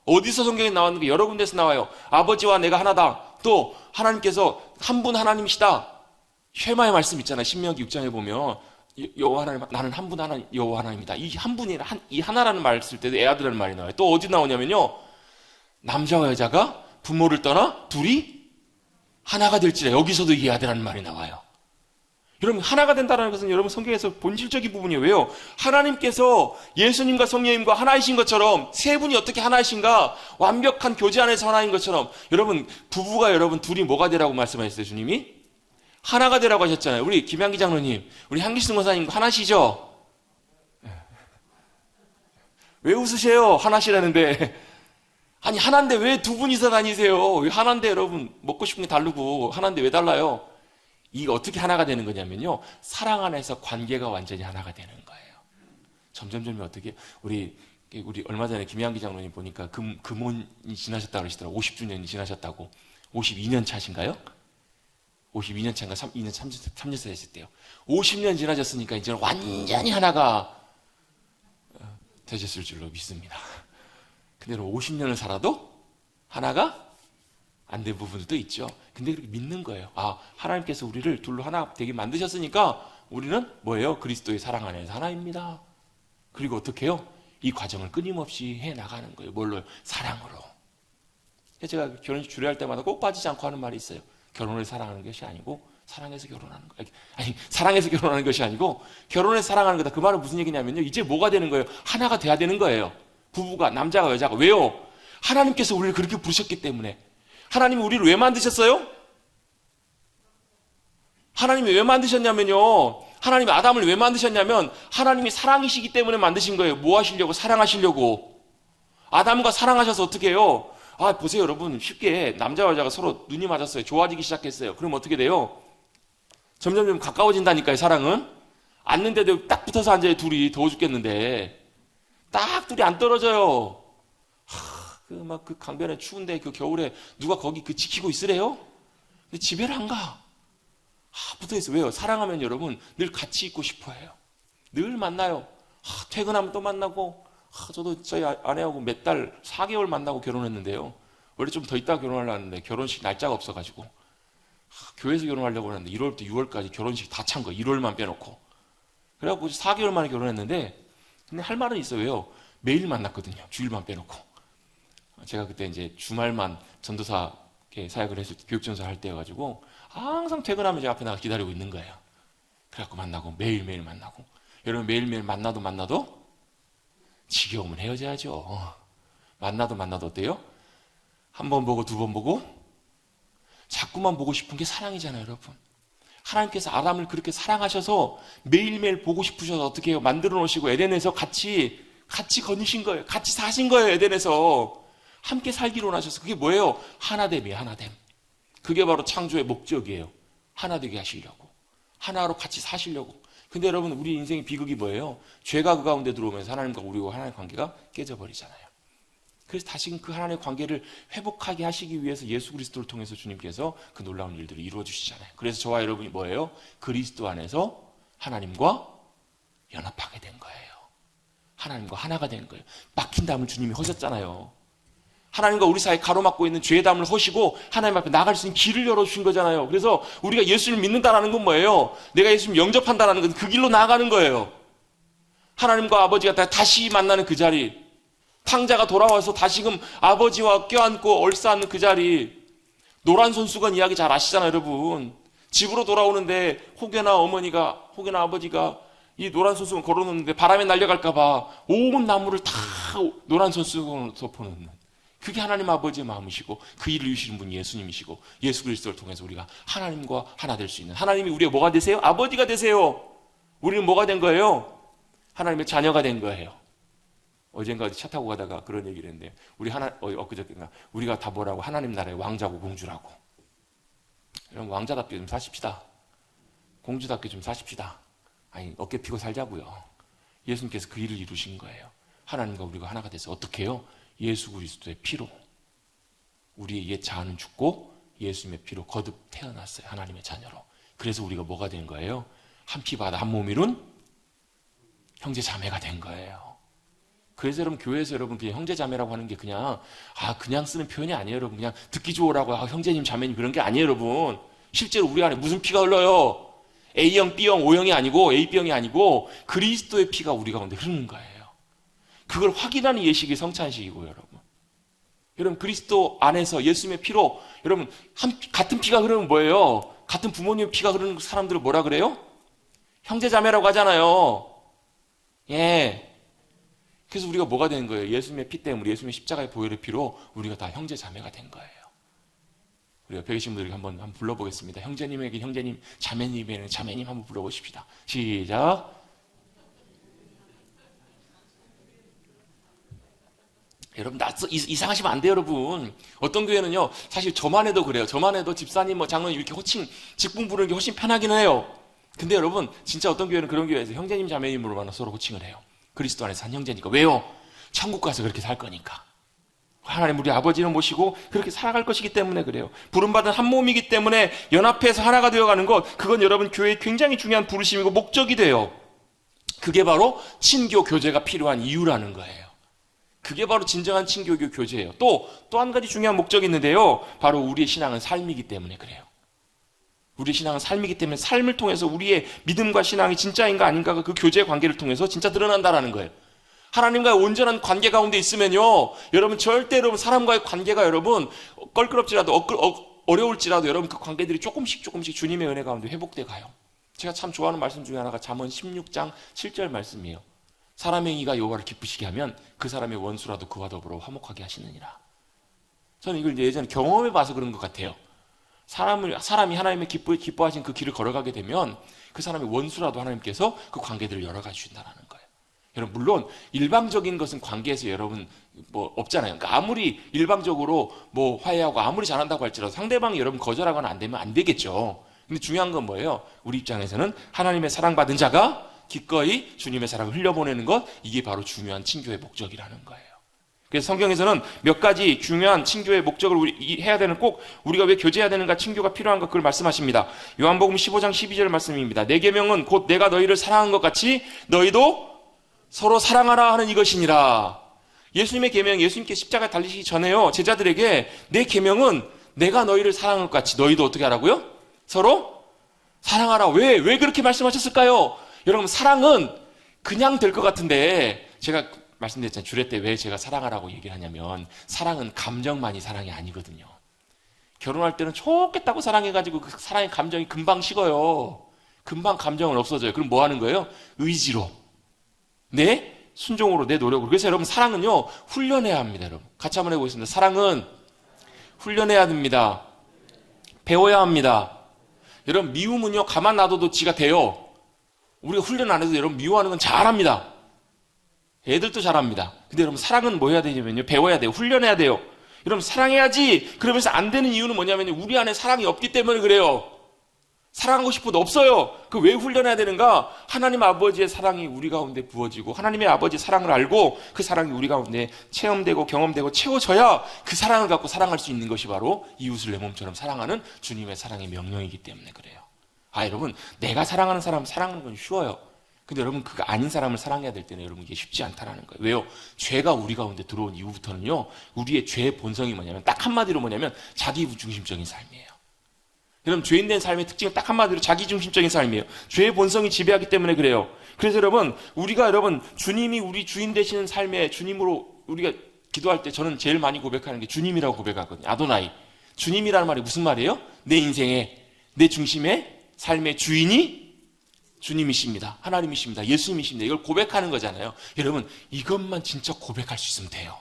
어디서 성경에 나왔는가? 여러 군데서 나와요. 아버지와 내가 하나다. 또 하나님께서 한 분 하나님이시다. 쉐마의 말씀 있잖아요. 신명기 6장에 보면 여호와 하나님, 나는 한 분 하나님, 여호와 하나님이다. 이 한 분이 이 하나라는 말 쓸 때도 에아드라는 말이 나와요. 또 어디 나오냐면요, 남자와 여자가 부모를 떠나 둘이 하나가 될지라. 여기서도 이 에아드라는 말이 나와요. 여러분, 하나가 된다는 것은 여러분 성경에서 본질적인 부분이에요. 왜요? 하나님께서 예수님과 성령님과 하나이신 것처럼, 세 분이 어떻게 하나이신가, 완벽한 교제 안에서 하나인 것처럼, 여러분 부부가 여러분 둘이 뭐가 되라고 말씀하셨어요? 주님이 하나가 되라고 하셨잖아요. 우리 김양기 장로님, 우리 한기승 권사님 하나시죠? 왜 웃으세요? 하나시라는데. 아니, 하나인데 왜 두 분이서 다니세요? 왜 하나인데 여러분 먹고 싶은 게 다르고, 하나인데 왜 달라요? 이게 어떻게 하나가 되는 거냐면요, 사랑 안에서 관계가 완전히 하나가 되는 거예요. 점점점 어떻게, 우리 얼마 전에 김양기 장로님 보니까 금혼이 지나셨다고 그러시더라고요. 50주년이 지나셨다고. 52년 차신가요? 52년 차인가 2년 3년 됐을 때요. 50년 지나셨으니까 이제 완전히 하나가 되셨을 줄로 믿습니다. 근데 50년을 살아도 하나가 안 된 부분도 있죠. 근데 그렇게 믿는 거예요. 아, 하나님께서 우리를 둘로 하나 되게 만드셨으니까 우리는 뭐예요? 그리스도의 사랑 안에서 하나입니다. 그리고 어떻게 해요? 이 과정을 끊임없이 해나가는 거예요. 뭘로요? 사랑으로. 제가 결혼식 주례할 때마다 꼭 빠지지 않고 하는 말이 있어요. 결혼을 사랑하는 것이 아니고 사랑해서 결혼하는 거. 아니, 사랑해서 결혼하는 것이 아니고 결혼해서 사랑하는 거다. 그 말은 무슨 얘기냐면요, 이제 뭐가 되는 거예요? 하나가 돼야 되는 거예요. 부부가, 남자가 여자가. 왜요? 하나님께서 우리를 그렇게 부르셨기 때문에. 하나님이 우리를 왜 만드셨어요? 하나님이 왜 만드셨냐면요, 하나님이 아담을 왜 만드셨냐면 하나님이 사랑이시기 때문에 만드신 거예요. 뭐 하시려고? 사랑하시려고. 아담과 사랑하셔서 어떻게 해요? 아, 보세요 여러분, 쉽게 남자와 여자가 서로 눈이 맞았어요. 좋아지기 시작했어요. 그럼 어떻게 돼요? 점점 가까워진다니까요. 사랑은 앉는데도 딱 붙어서 앉아요. 둘이 더워 죽겠는데 딱 둘이 안 떨어져요. 그 강변에 추운데 그 겨울에 누가 거기 지키고 있으래요? 근데 집에를 안 가. 붙어있어. 왜요? 사랑하면 여러분 늘 같이 있고 싶어 해요. 늘 만나요. 퇴근하면 또 만나고. 저도 저희 아내하고 몇 달, 4개월 만나고 결혼했는데요. 원래 좀 더 있다가 결혼하려고 했는데 결혼식 날짜가 없어가지고 교회에서 결혼하려고 했는데 1월부터 6월까지 결혼식 다 찬 거, 1월만 빼놓고. 그래갖고 4개월 만에 결혼했는데, 근데 할 말은 있어요. 왜요? 매일 만났거든요. 주일만 빼놓고. 제가 그때 이제 주말만 전도사 사역을 해서 교육전사 할 때여가지고 항상 퇴근하면 제 앞에 나가 기다리고 있는 거예요. 그래갖고 만나고 매일매일 만나고. 여러분, 매일매일 만나도 지겨우면 헤어져야죠. 만나도 어때요? 한 번 보고 두 번 보고 자꾸만 보고 싶은 게 사랑이잖아요, 여러분. 하나님께서 아담을 그렇게 사랑하셔서 매일매일 보고 싶으셔서 어떻게 해요? 만들어 놓으시고 에덴에서 같이 거니신 거예요. 같이 사신 거예요, 에덴에서. 함께 살기로 원하셔서. 그게 뭐예요? 하나됨이에요, 하나됨. 그게 바로 창조의 목적이에요. 하나 되게 하시려고. 하나로 같이 사시려고. 근데 여러분, 우리 인생의 비극이 뭐예요? 죄가 그 가운데 들어오면서 하나님과 우리와 하나님의 관계가 깨져버리잖아요. 그래서 다시금 그 하나님의 관계를 회복하게 하시기 위해서 예수 그리스도를 통해서 주님께서 그 놀라운 일들을 이루어 주시잖아요. 그래서 저와 여러분이 뭐예요? 그리스도 안에서 하나님과 연합하게 된 거예요. 하나님과 하나가 된 거예요. 막힌 담을 주님이 허셨잖아요. 하나님과 우리 사이에 가로막고 있는 죄의 담을 허시고 하나님 앞에 나갈 수 있는 길을 열어주신 거잖아요. 그래서 우리가 예수를 믿는다는 건 뭐예요? 내가 예수를 영접한다는 건 그 길로 나아가는 거예요. 하나님과 아버지가 다시 만나는 그 자리, 탕자가 돌아와서 다시금 아버지와 껴안고 얼싸안는 그 자리. 노란 손수건 이야기 잘 아시잖아요, 여러분. 집으로 돌아오는데 혹여나 아버지가 이 노란 손수건 걸어놓는데 바람에 날려갈까봐 온 나무를 다 노란 손수건으로 덮어놓는, 그게 하나님 아버지의 마음이시고 그 일을 이루시는 분이 예수님이시고 예수 그리스도를 통해서 우리가 하나님과 하나 될 수 있는, 하나님이 우리의 뭐가 되세요? 아버지가 되세요. 우리는 뭐가 된 거예요? 하나님의 자녀가 된 거예요. 어젠가 어디 차 타고 가다가 그런 얘기를 했는데, 엊그저께인가 우리가 다 뭐라고? 하나님 나라의 왕자고 공주라고. 여러분, 왕자답게 좀 사십시다. 공주답게 좀 사십시다. 아니, 어깨 피고 살자고요. 예수님께서 그 일을 이루신 거예요. 하나님과 우리가 하나가 돼서 어떻게 해요? 예수 그리스도의 피로 우리의 옛 자아는 죽고 예수님의 피로 거듭 태어났어요. 하나님의 자녀로. 그래서 우리가 뭐가 된 거예요? 한 피 바다 한 몸 이룬 형제 자매가 된 거예요. 그래서 여러분 교회에서 여러분 그냥 형제자매라고 하는 게 그냥 쓰는 표현이 아니에요. 여러분 그냥 듣기 좋으라고 형제님 자매님 그런 게 아니에요. 여러분 실제로 우리 안에 무슨 피가 흘러요? A형, B형, O형이 아니고 AB형이 아니고 그리스도의 피가 우리 가운데 흐르는 거예요. 그걸 확인하는 예식이 성찬식이고요. 여러분 그리스도 안에서 예수님의 피로 여러분 같은 피가 흐르면 뭐예요? 같은 부모님의 피가 흐르는 사람들을 뭐라 그래요? 형제자매라고 하잖아요. 예. 그래서 우리가 뭐가 되는 거예요? 예수님의 피 때문에 예수님의 십자가의 보혈의 피로 우리가 다 형제자매가 된 거예요. 우리 옆에 계신 분들에게 한번 불러보겠습니다. 형제님에게 형제님, 자매님에게는 자매님 한번 불러보십시다. 시작. 여러분 이상하시면 안 돼요. 여러분 어떤 교회는요 사실 저만 해도 그래요. 저만 해도 집사님 장로님 이렇게 호칭 직분 부르는 게 훨씬 편하긴 해요. 근데 여러분 진짜 어떤 교회는 그런 교회에서 형제님 자매님으로만 서로 호칭을 해요. 그리스도 안에서 한 형제니까. 왜요? 천국 가서 그렇게 살 거니까. 하나님 우리 아버지는 모시고 그렇게 살아갈 것이기 때문에 그래요. 부름받은 한 몸이기 때문에 연합해서 하나가 되어가는 것, 그건 여러분 교회의 굉장히 중요한 부르심이고 목적이 돼요. 그게 바로 친교 교제가 필요한 이유라는 거예요. 그게 바로 진정한 친교교 교제예요. 또 한 가지 중요한 목적이 있는데요. 바로 우리의 신앙은 삶이기 때문에 그래요. 우리의 신앙은 삶이기 때문에 삶을 통해서 우리의 믿음과 신앙이 진짜인가 아닌가가 그 교제 관계를 통해서 진짜 드러난다라는 거예요. 하나님과의 온전한 관계 가운데 있으면요, 여러분 절대 여러분 사람과의 관계가 여러분 껄끄럽지라도 어려울지라도 여러분 그 관계들이 조금씩 주님의 은혜 가운데 회복돼 가요. 제가 참 좋아하는 말씀 중에 하나가 잠언 16장 7절 말씀이에요. 사람의 행위가 여호와를 기쁘시게 하면 그 사람의 원수라도 그와 더불어 화목하게 하시느니라. 저는 이걸 예전에 경험해 봐서 그런 것 같아요. 사람이 하나님의 기뻐하신 그 길을 걸어가게 되면 그 사람의 원수라도 하나님께서 그 관계들을 열어가 주신다는 거예요. 여러분 물론 일방적인 것은 관계에서 여러분 뭐 없잖아요. 그러니까 아무리 일방적으로 뭐 화해하고 아무리 잘한다고 할지라도 상대방이 여러분 거절하거나 안 되면 안 되겠죠. 근데 중요한 건 뭐예요? 우리 입장에서는 하나님의 사랑받은 자가 기꺼이 주님의 사랑을 흘려보내는 것, 이게 바로 중요한 친교의 목적이라는 거예요. 그래서 성경에서는 몇 가지 중요한 친교의 목적을 해야 되는, 꼭 우리가 왜 교제해야 되는가, 친교가 필요한가, 그걸 말씀하십니다. 요한복음 15장 12절 말씀입니다. 내 계명은 곧 내가 너희를 사랑한 것 같이 너희도 서로 사랑하라 하는 이것이니라. 예수님의 계명, 예수님께 십자가에 달리시기 전에요, 제자들에게 내 계명은 내가 너희를 사랑한 것 같이 너희도 어떻게 하라고요? 서로 사랑하라. 왜 그렇게 말씀하셨을까요? 여러분 사랑은 그냥 될 것 같은데, 제가 말씀드렸잖아요. 주례 때 왜 제가 사랑하라고 얘기를 하냐면, 사랑은 감정만이 사랑이 아니거든요. 결혼할 때는 좋겠다고 사랑해가지고 그 사랑의 감정이 금방 식어요. 금방 감정은 없어져요. 그럼 뭐 하는 거예요? 의지로, 내 순종으로, 내 노력으로. 그래서 여러분 사랑은요 훈련해야 합니다. 여러분 같이 한번 해보겠습니다. 사랑은 훈련해야 됩니다. 배워야 합니다. 여러분 미움은요 가만 놔둬도 지가 돼요. 우리가 훈련 안 해도 여러분 미워하는 건 잘합니다. 애들도 잘합니다. 근데 여러분 사랑은 뭐 해야 되냐면요, 배워야 돼요. 훈련해야 돼요. 여러분 사랑해야지 그러면서 안 되는 이유는 뭐냐면요, 우리 안에 사랑이 없기 때문에 그래요. 사랑하고 싶어도 없어요. 그 왜 훈련해야 되는가? 하나님 아버지의 사랑이 우리 가운데 부어지고 하나님의 아버지의 사랑을 알고 그 사랑이 우리 가운데 체험되고 경험되고 채워져야 그 사랑을 갖고 사랑할 수 있는 것이 바로 이웃을 내 몸처럼 사랑하는 주님의 사랑의 명령이기 때문에 그래요. 여러분 내가 사랑하는 사람 사랑하는 건 쉬워요. 근데 여러분 그거 아닌 사람을 사랑해야 될 때는 여러분 이게 쉽지 않다라는 거예요. 왜요? 죄가 우리 가운데 들어온 이후부터는요, 우리의 죄의 본성이 뭐냐면 딱 한마디로 뭐냐면 자기중심적인 삶이에요. 여러분 죄인된 삶의 특징은 딱 한마디로 자기중심적인 삶이에요. 죄의 본성이 지배하기 때문에 그래요. 그래서 여러분 여러분 주님이 우리 주인 되시는 삶에 주님으로 우리가 기도할 때 저는 제일 많이 고백하는 게 주님이라고 고백하거든요. 아도나이. 주님이라는 말이 무슨 말이에요? 내 인생의, 내 중심의 삶의 주인이 주님이십니다. 하나님이십니다. 예수님이십니다. 이걸 고백하는 거잖아요. 여러분 이것만 진짜 고백할 수 있으면 돼요.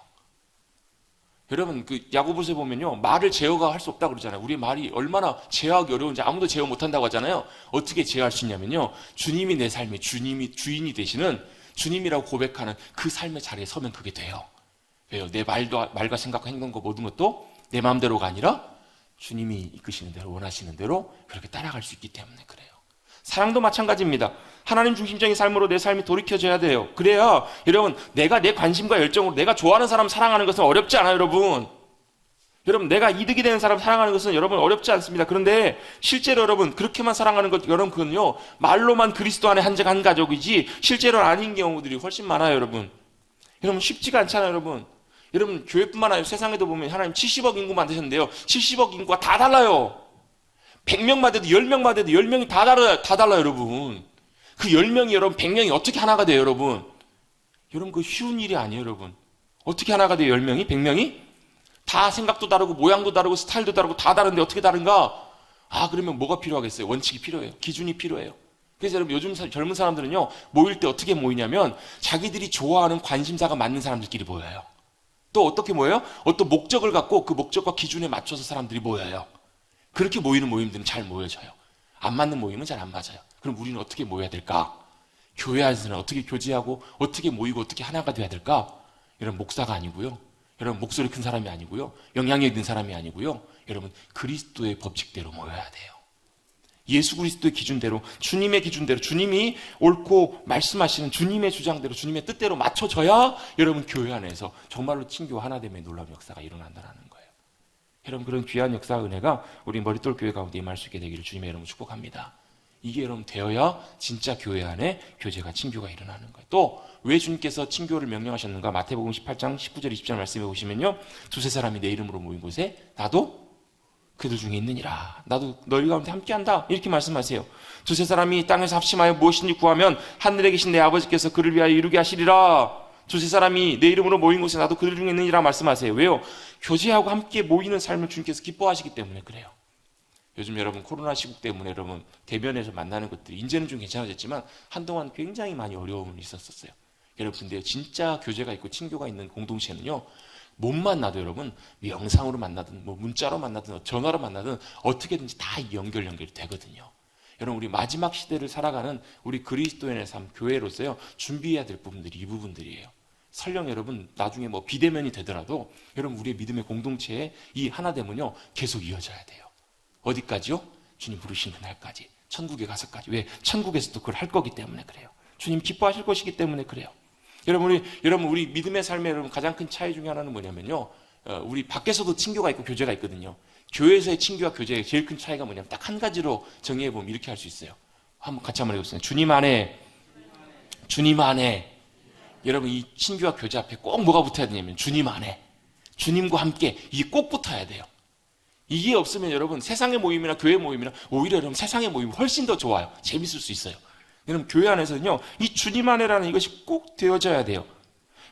여러분 그 야고보서에 보면요, 말을 제어가 할 수 없다고 그러잖아요. 우리 말이 얼마나 제어하기 어려운지. 아무도 제어 못한다고 하잖아요. 어떻게 제어할 수 있냐면요, 주님이 내 삶의 주인이 되시는 주님이라고 고백하는 그 삶의 자리에 서면 그게 돼요. 왜요? 내 말과 생각과 행동과 모든 것도 내 마음대로가 아니라 주님이 이끄시는 대로, 원하시는 대로 그렇게 따라갈 수 있기 때문에 그래요. 사랑도 마찬가지입니다. 하나님 중심적인 삶으로 내 삶이 돌이켜져야 돼요. 그래야 여러분 내가 내 관심과 열정으로 내가 좋아하는 사람 사랑하는 것은 어렵지 않아요. 여러분 내가 이득이 되는 사람 사랑하는 것은 여러분 어렵지 않습니다. 그런데 실제로 여러분 그렇게만 사랑하는 것, 여러분 그건요 말로만 그리스도 안에 한 가족이지 실제로 아닌 경우들이 훨씬 많아요. 여러분 여러분 쉽지가 않잖아요, 여러분. 여러분 교회뿐만 아니라 세상에도 보면 하나님 70억 인구 만드셨는데요. 70억 인구가 다 달라요. 100명만 돼도 10명만 돼도 10명이 다 달라요. 다 달라요, 여러분. 그 10명이 여러분 100명이 어떻게 하나가 돼요, 여러분? 여러분 그 쉬운 일이 아니에요, 여러분. 어떻게 하나가 돼요, 10명이? 100명이? 다 생각도 다르고 모양도 다르고 스타일도 다르고 다 다른데 어떻게 다른가? 그러면 뭐가 필요하겠어요? 원칙이 필요해요. 기준이 필요해요. 그래서 여러분 요즘 젊은 사람들은요, 모일 때 어떻게 모이냐면 자기들이 좋아하는 관심사가 맞는 사람들끼리 모여요. 또 어떻게 모여요? 어떤 목적을 갖고 그 목적과 기준에 맞춰서 사람들이 모여요. 그렇게 모이는 모임들은 잘 모여져요. 안 맞는 모임은 잘 안 맞아요. 그럼 우리는 어떻게 모여야 될까? 교회 안에서는 어떻게 교제하고 어떻게 모이고 어떻게 하나가 돼야 될까? 여러분 목사가 아니고요. 여러분 목소리 큰 사람이 아니고요. 영향력 있는 사람이 아니고요. 여러분 그리스도의 법칙대로 모여야 돼요. 예수 그리스도의 기준대로, 주님의 기준대로, 주님이 옳고 말씀하시는 주님의 주장대로, 주님의 뜻대로 맞춰져야 여러분 교회 안에서 정말로 친교와 하나됨의 놀라운 역사가 일어난다는 거예요. 여러분 그런 귀한 역사 은혜가 우리 머릿돌 교회 가운데 임할 수 있게 되기를 주님의 이름으로 축복합니다. 이게 여러분 되어야 진짜 교회 안에 교제가 친교가 일어나는 거예요. 또 왜 주님께서 친교를 명령하셨는가? 마태복음 18장 19절 20절 말씀해 보시면요, 두세 사람이 내 이름으로 모인 곳에 나도 그들 중에 있느니라. 나도 너희 가운데 함께한다. 이렇게 말씀하세요. 두세 사람이 땅에서 합심하여 무엇인지 구하면 하늘에 계신 내 아버지께서 그를 위하여 이루게 하시리라. 두세 사람이 내 이름으로 모인 곳에 나도 그들 중에 있느니라 말씀하세요. 왜요? 교제하고 함께 모이는 삶을 주님께서 기뻐하시기 때문에 그래요. 요즘 여러분 코로나 시국 때문에 여러분 대면에서 만나는 것들이 이제는 좀 괜찮아졌지만 한동안 굉장히 많이 어려움이 있었어요. 여러분 근데 진짜 교제가 있고 친교가 있는 공동체는요, 못 만나도 여러분 영상으로 만나든 뭐 문자로 만나든 전화로 만나든 어떻게든지 다 연결이 되거든요. 여러분 우리 마지막 시대를 살아가는 우리 그리스도인의 삶, 교회로서요 준비해야 될 부분들이 이 부분들이에요. 설령 여러분 나중에 뭐 비대면이 되더라도 여러분 우리의 믿음의 공동체에 이 하나됨은요 계속 이어져야 돼요. 어디까지요? 주님 부르시는 날까지, 천국에 가서까지. 왜? 천국에서도 그걸 할 거기 때문에 그래요. 주님 기뻐하실 것이기 때문에 그래요. 여러분 우리 믿음의 삶에 여러분 가장 큰 차이 중에 하나는 뭐냐면요, 우리 밖에서도 친교가 있고 교제가 있거든요. 교회에서의 친교와 교제의 제일 큰 차이가 뭐냐면 딱 한 가지로 정의해 보면 이렇게 할 수 있어요. 한번 같이 한번 해보겠습니다. 주님 안에 여러분 이 친교와 교제 앞에 꼭 뭐가 붙어야 되냐면 주님 안에, 주님과 함께, 이게 꼭 붙어야 돼요. 이게 없으면 여러분 세상의 모임이나 교회 모임이나 오히려 여러분 세상의 모임이 훨씬 더 좋아요. 재밌을 수 있어요. 여러분 교회 안에서는요 이 주님 안에라는 이것이 꼭 되어져야 돼요.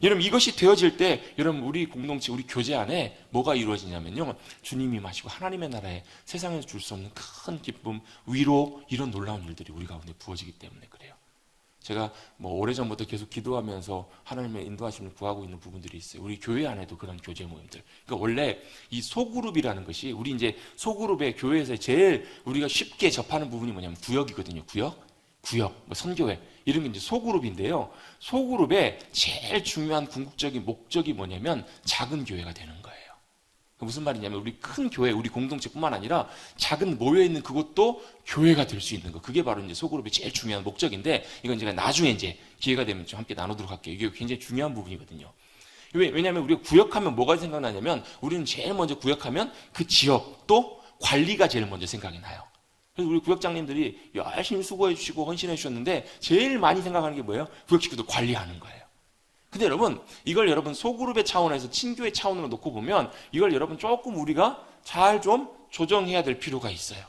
여러분 이것이 되어질 때 여러분 우리 공동체, 우리 교제 안에 뭐가 이루어지냐면요, 주님이 마시고 하나님의 나라에 세상에서 줄 수 없는 큰 기쁨, 위로, 이런 놀라운 일들이 우리 가운데 부어지기 때문에 그래요. 제가 뭐 오래전부터 계속 기도하면서 하나님의 인도하심을 구하고 있는 부분들이 있어요. 우리 교회 안에도 그런 교제 모임들. 그러니까 원래 이 소그룹이라는 것이, 우리 이제 소그룹의 교회에서 제일 우리가 쉽게 접하는 부분이 뭐냐면 구역이거든요. 구역, 뭐 선교회, 이런 게 이제 소그룹인데요. 소그룹의 제일 중요한 궁극적인 목적이 뭐냐면 작은 교회가 되는 거예요. 무슨 말이냐면 우리 큰 교회, 우리 공동체뿐만 아니라 작은 모여있는 그것도 교회가 될 수 있는 거. 그게 바로 이제 소그룹의 제일 중요한 목적인데, 이건 제가 나중에 이제 기회가 되면 좀 함께 나누도록 할게요. 이게 굉장히 중요한 부분이거든요. 왜냐하면 우리가 구역하면 뭐가 생각나냐면, 우리는 제일 먼저 구역하면 그 지역 또 관리가 제일 먼저 생각이 나요. 그래서 우리 구역장님들이 열심히 수고해 주시고 헌신해 주셨는데 제일 많이 생각하는 게 뭐예요? 구역 식구들 관리하는 거예요. 근데 여러분 이걸 여러분 소그룹의 차원에서 친교의 차원으로 놓고 보면 이걸 여러분 조금 우리가 잘 좀 조정해야 될 필요가 있어요.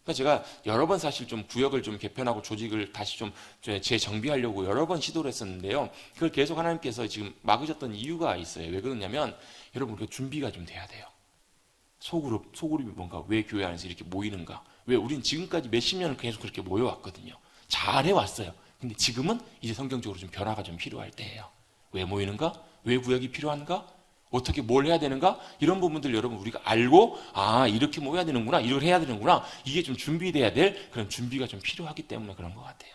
그러니까 제가 여러 번 사실 좀 구역을 좀 개편하고 조직을 다시 좀 재정비하려고 여러 번 시도를 했었는데요. 그걸 계속 하나님께서 지금 막으셨던 이유가 있어요. 왜 그러냐면 여러분 우리가 준비가 좀 돼야 돼요. 소그룹이 뭔가, 왜 교회 안에서 이렇게 모이는가? 왜 우린 지금까지 몇십 년을 계속 그렇게 모여왔거든요. 잘 해왔어요. 근데 지금은 이제 성경적으로 좀 변화가 좀 필요할 때예요. 왜 모이는가? 왜 구역이 필요한가? 어떻게 뭘 해야 되는가? 이런 부분들 여러분 우리가 알고, 이렇게 모여야 되는구나, 이걸 해야 되는구나, 이게 좀 준비돼야 될 그런 준비가 좀 필요하기 때문에 그런 것 같아요.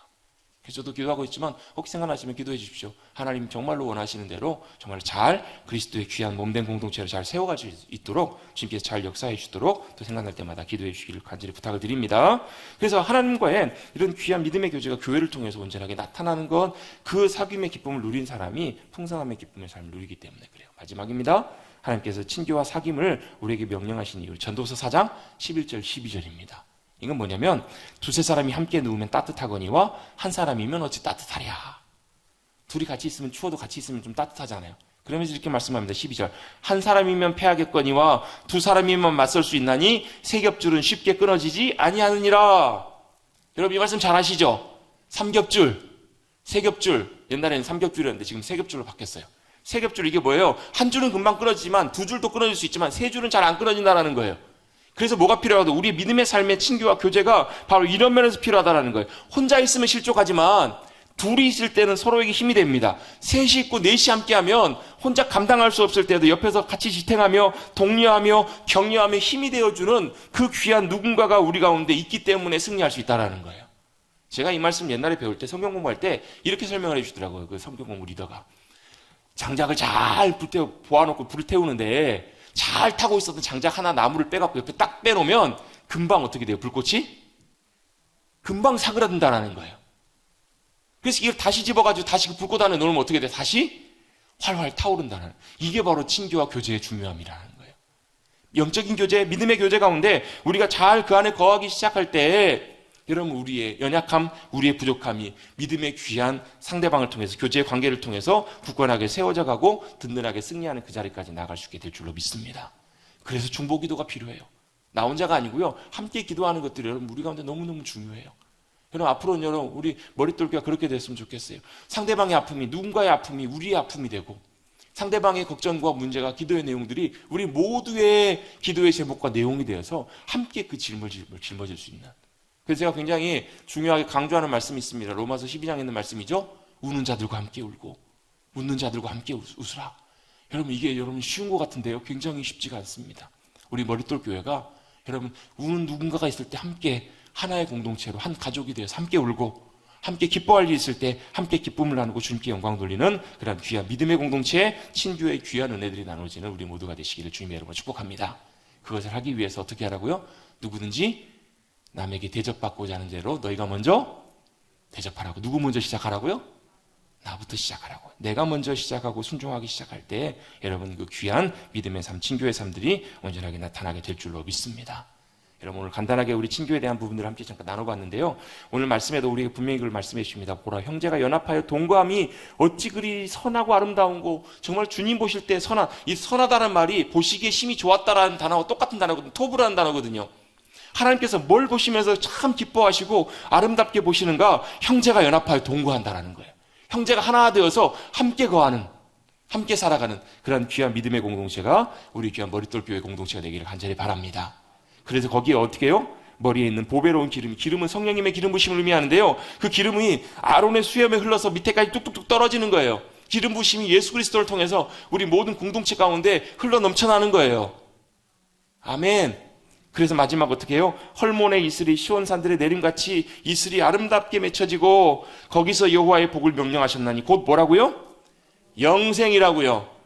그래서 저도 기도하고 있지만 혹시 생각나시면 기도해 주십시오. 하나님 정말로 원하시는 대로 정말 잘 그리스도의 귀한 몸된 공동체를 잘 세워갈 수 있도록 주님께서 잘 역사해 주시도록 또 생각날 때마다 기도해 주시기를 간절히 부탁을 드립니다. 그래서 하나님과의 이런 귀한 믿음의 교제가 교회를 통해서 온전하게 나타나는 건 그 사귐의 기쁨을 누린 사람이 풍성함의 기쁨의 삶을 누리기 때문에 그래요. 마지막입니다. 하나님께서 친교와 사귐을 우리에게 명령하신 이유, 전도서 4장 11절 12절입니다. 이건 뭐냐면 두세 사람이 함께 누우면 따뜻하거니와 한 사람이면 어찌 따뜻하랴. 둘이 같이 있으면 추워도 같이 있으면 좀 따뜻하잖아요. 그러면서 이렇게 말씀합니다. 12절. 한 사람이면 패하겠거니와 두 사람이면 맞설 수 있나니 세 겹줄은 쉽게 끊어지지 아니하느니라. 여러분 이 말씀 잘 아시죠? 삼겹줄, 세 겹줄. 옛날에는 삼겹줄이었는데 지금 세 겹줄로 바뀌었어요. 세 겹줄 이게 뭐예요? 한 줄은 금방 끊어지지만 두 줄도 끊어질 수 있지만 세 줄은 잘 안 끊어진다는 거예요. 그래서 뭐가 필요하다? 우리 믿음의 삶의 친교와 교제가 바로 이런 면에서 필요하다는 거예요. 혼자 있으면 실족하지만 둘이 있을 때는 서로에게 힘이 됩니다. 셋이 있고 넷이 함께하면 혼자 감당할 수 없을 때도 옆에서 같이 지탱하며 독려하며 격려하며 힘이 되어주는 그 귀한 누군가가 우리 가운데 있기 때문에 승리할 수 있다는 거예요. 제가 이 말씀 옛날에 배울 때 성경 공부할 때 이렇게 설명을 해주시더라고요. 그 성경 공부 리더가. 장작을 잘 보아놓고 불을 태우는데 잘 타고 있었던 장작 하나 나무를 빼갖고 옆에 딱 빼놓으면 금방 어떻게 돼요? 불꽃이? 금방 사그라든다는 거예요. 그래서 이걸 다시 집어가지고 다시 그 불꽃 안에 넣으면 어떻게 돼? 다시 활활 타오른다는, 이게 바로 친교와 교제의 중요함이라는 거예요. 영적인 교제, 믿음의 교제 가운데 우리가 잘 그 안에 거하기 시작할 때 여러분 우리의 연약함, 우리의 부족함이 믿음의 귀한 상대방을 통해서 교제의 관계를 통해서 굳건하게 세워져 가고 든든하게 승리하는 그 자리까지 나아갈 수 있게 될 줄로 믿습니다. 그래서 중보기도가 필요해요. 나 혼자가 아니고요. 함께 기도하는 것들이 여러분 우리 가운데 너무너무 중요해요. 여러분 앞으로는 여러분 우리 머릿돌기가 그렇게 됐으면 좋겠어요. 상대방의 아픔이, 누군가의 아픔이 우리의 아픔이 되고 상대방의 걱정과 문제가 기도의 내용들이 우리 모두의 기도의 제목과 내용이 되어서 함께 그 짊어질 수 있는, 그래서 제가 굉장히 중요하게 강조하는 말씀이 있습니다. 로마서 12장에 있는 말씀이죠. 우는 자들과 함께 울고 웃는 자들과 함께 웃으라. 여러분 이게 여러분 쉬운 것 같은데요. 굉장히 쉽지가 않습니다. 우리 머릿돌 교회가 여러분 우는 누군가가 있을 때 함께 하나의 공동체로 한 가족이 되어서 함께 울고 함께 기뻐할 일이 있을 때 함께 기쁨을 나누고 주님께 영광 돌리는 그런 귀한 믿음의 공동체, 친교의 귀한 은혜들이 나눠지는 우리 모두가 되시기를 주님의 이름으로 축복합니다. 그것을 하기 위해서 어떻게 하라고요? 누구든지 남에게 대접받고자 하는 대로 너희가 먼저 대접하라고. 누구 먼저 시작하라고요? 나부터 시작하라고. 내가 먼저 시작하고 순종하기 시작할 때 여러분 그 귀한 믿음의 삶, 친교의 삶들이 온전하게 나타나게 될 줄로 믿습니다. 여러분 오늘 간단하게 우리 친교에 대한 부분들을 함께 잠깐 나눠봤는데요. 오늘 말씀에도 우리에게 분명히 그걸 말씀해 주십니다. 보라, 형제가 연합하여 동거함이 어찌 그리 선하고 아름다운고. 정말 주님 보실 때 선한, 이 선하다는 말이 보시기에 심히 좋았다라는 단어와 똑같은 단어거든요. 토브라는 단어거든요. 하나님께서 뭘 보시면서 참 기뻐하시고 아름답게 보시는가? 형제가 연합하여 동거한다라는 거예요. 형제가 하나 되어서 함께 거하는, 함께 살아가는 그런 귀한 믿음의 공동체가 우리 귀한 머릿돌 교회 공동체가 되기를 간절히 바랍니다. 그래서 거기에 어떻게 해요? 머리에 있는 보배로운 기름, 기름은 성령님의 기름 부심을 의미하는데요. 그 기름이 아론의 수염에 흘러서 밑에까지 뚝뚝뚝 떨어지는 거예요. 기름 부심이 예수 그리스도를 통해서 우리 모든 공동체 가운데 흘러 넘쳐나는 거예요. 아멘. 그래서 마지막 어떻게 해요? 헐몬의 이슬이 시온산들의 내림같이 이슬이 아름답게 맺혀지고 거기서 여호와의 복을 명령하셨나니 곧 뭐라고요? 영생이라고요.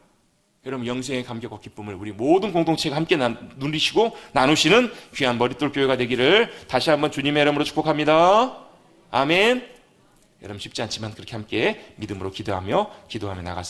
여러분 영생의 감격과 기쁨을 우리 모든 공동체가 함께 누리시고 나누시는 귀한 머릿돌 교회가 되기를 다시 한번 주님의 이름으로 축복합니다. 아멘. 여러분 쉽지 않지만 그렇게 함께 믿음으로 기도하며 나갔으면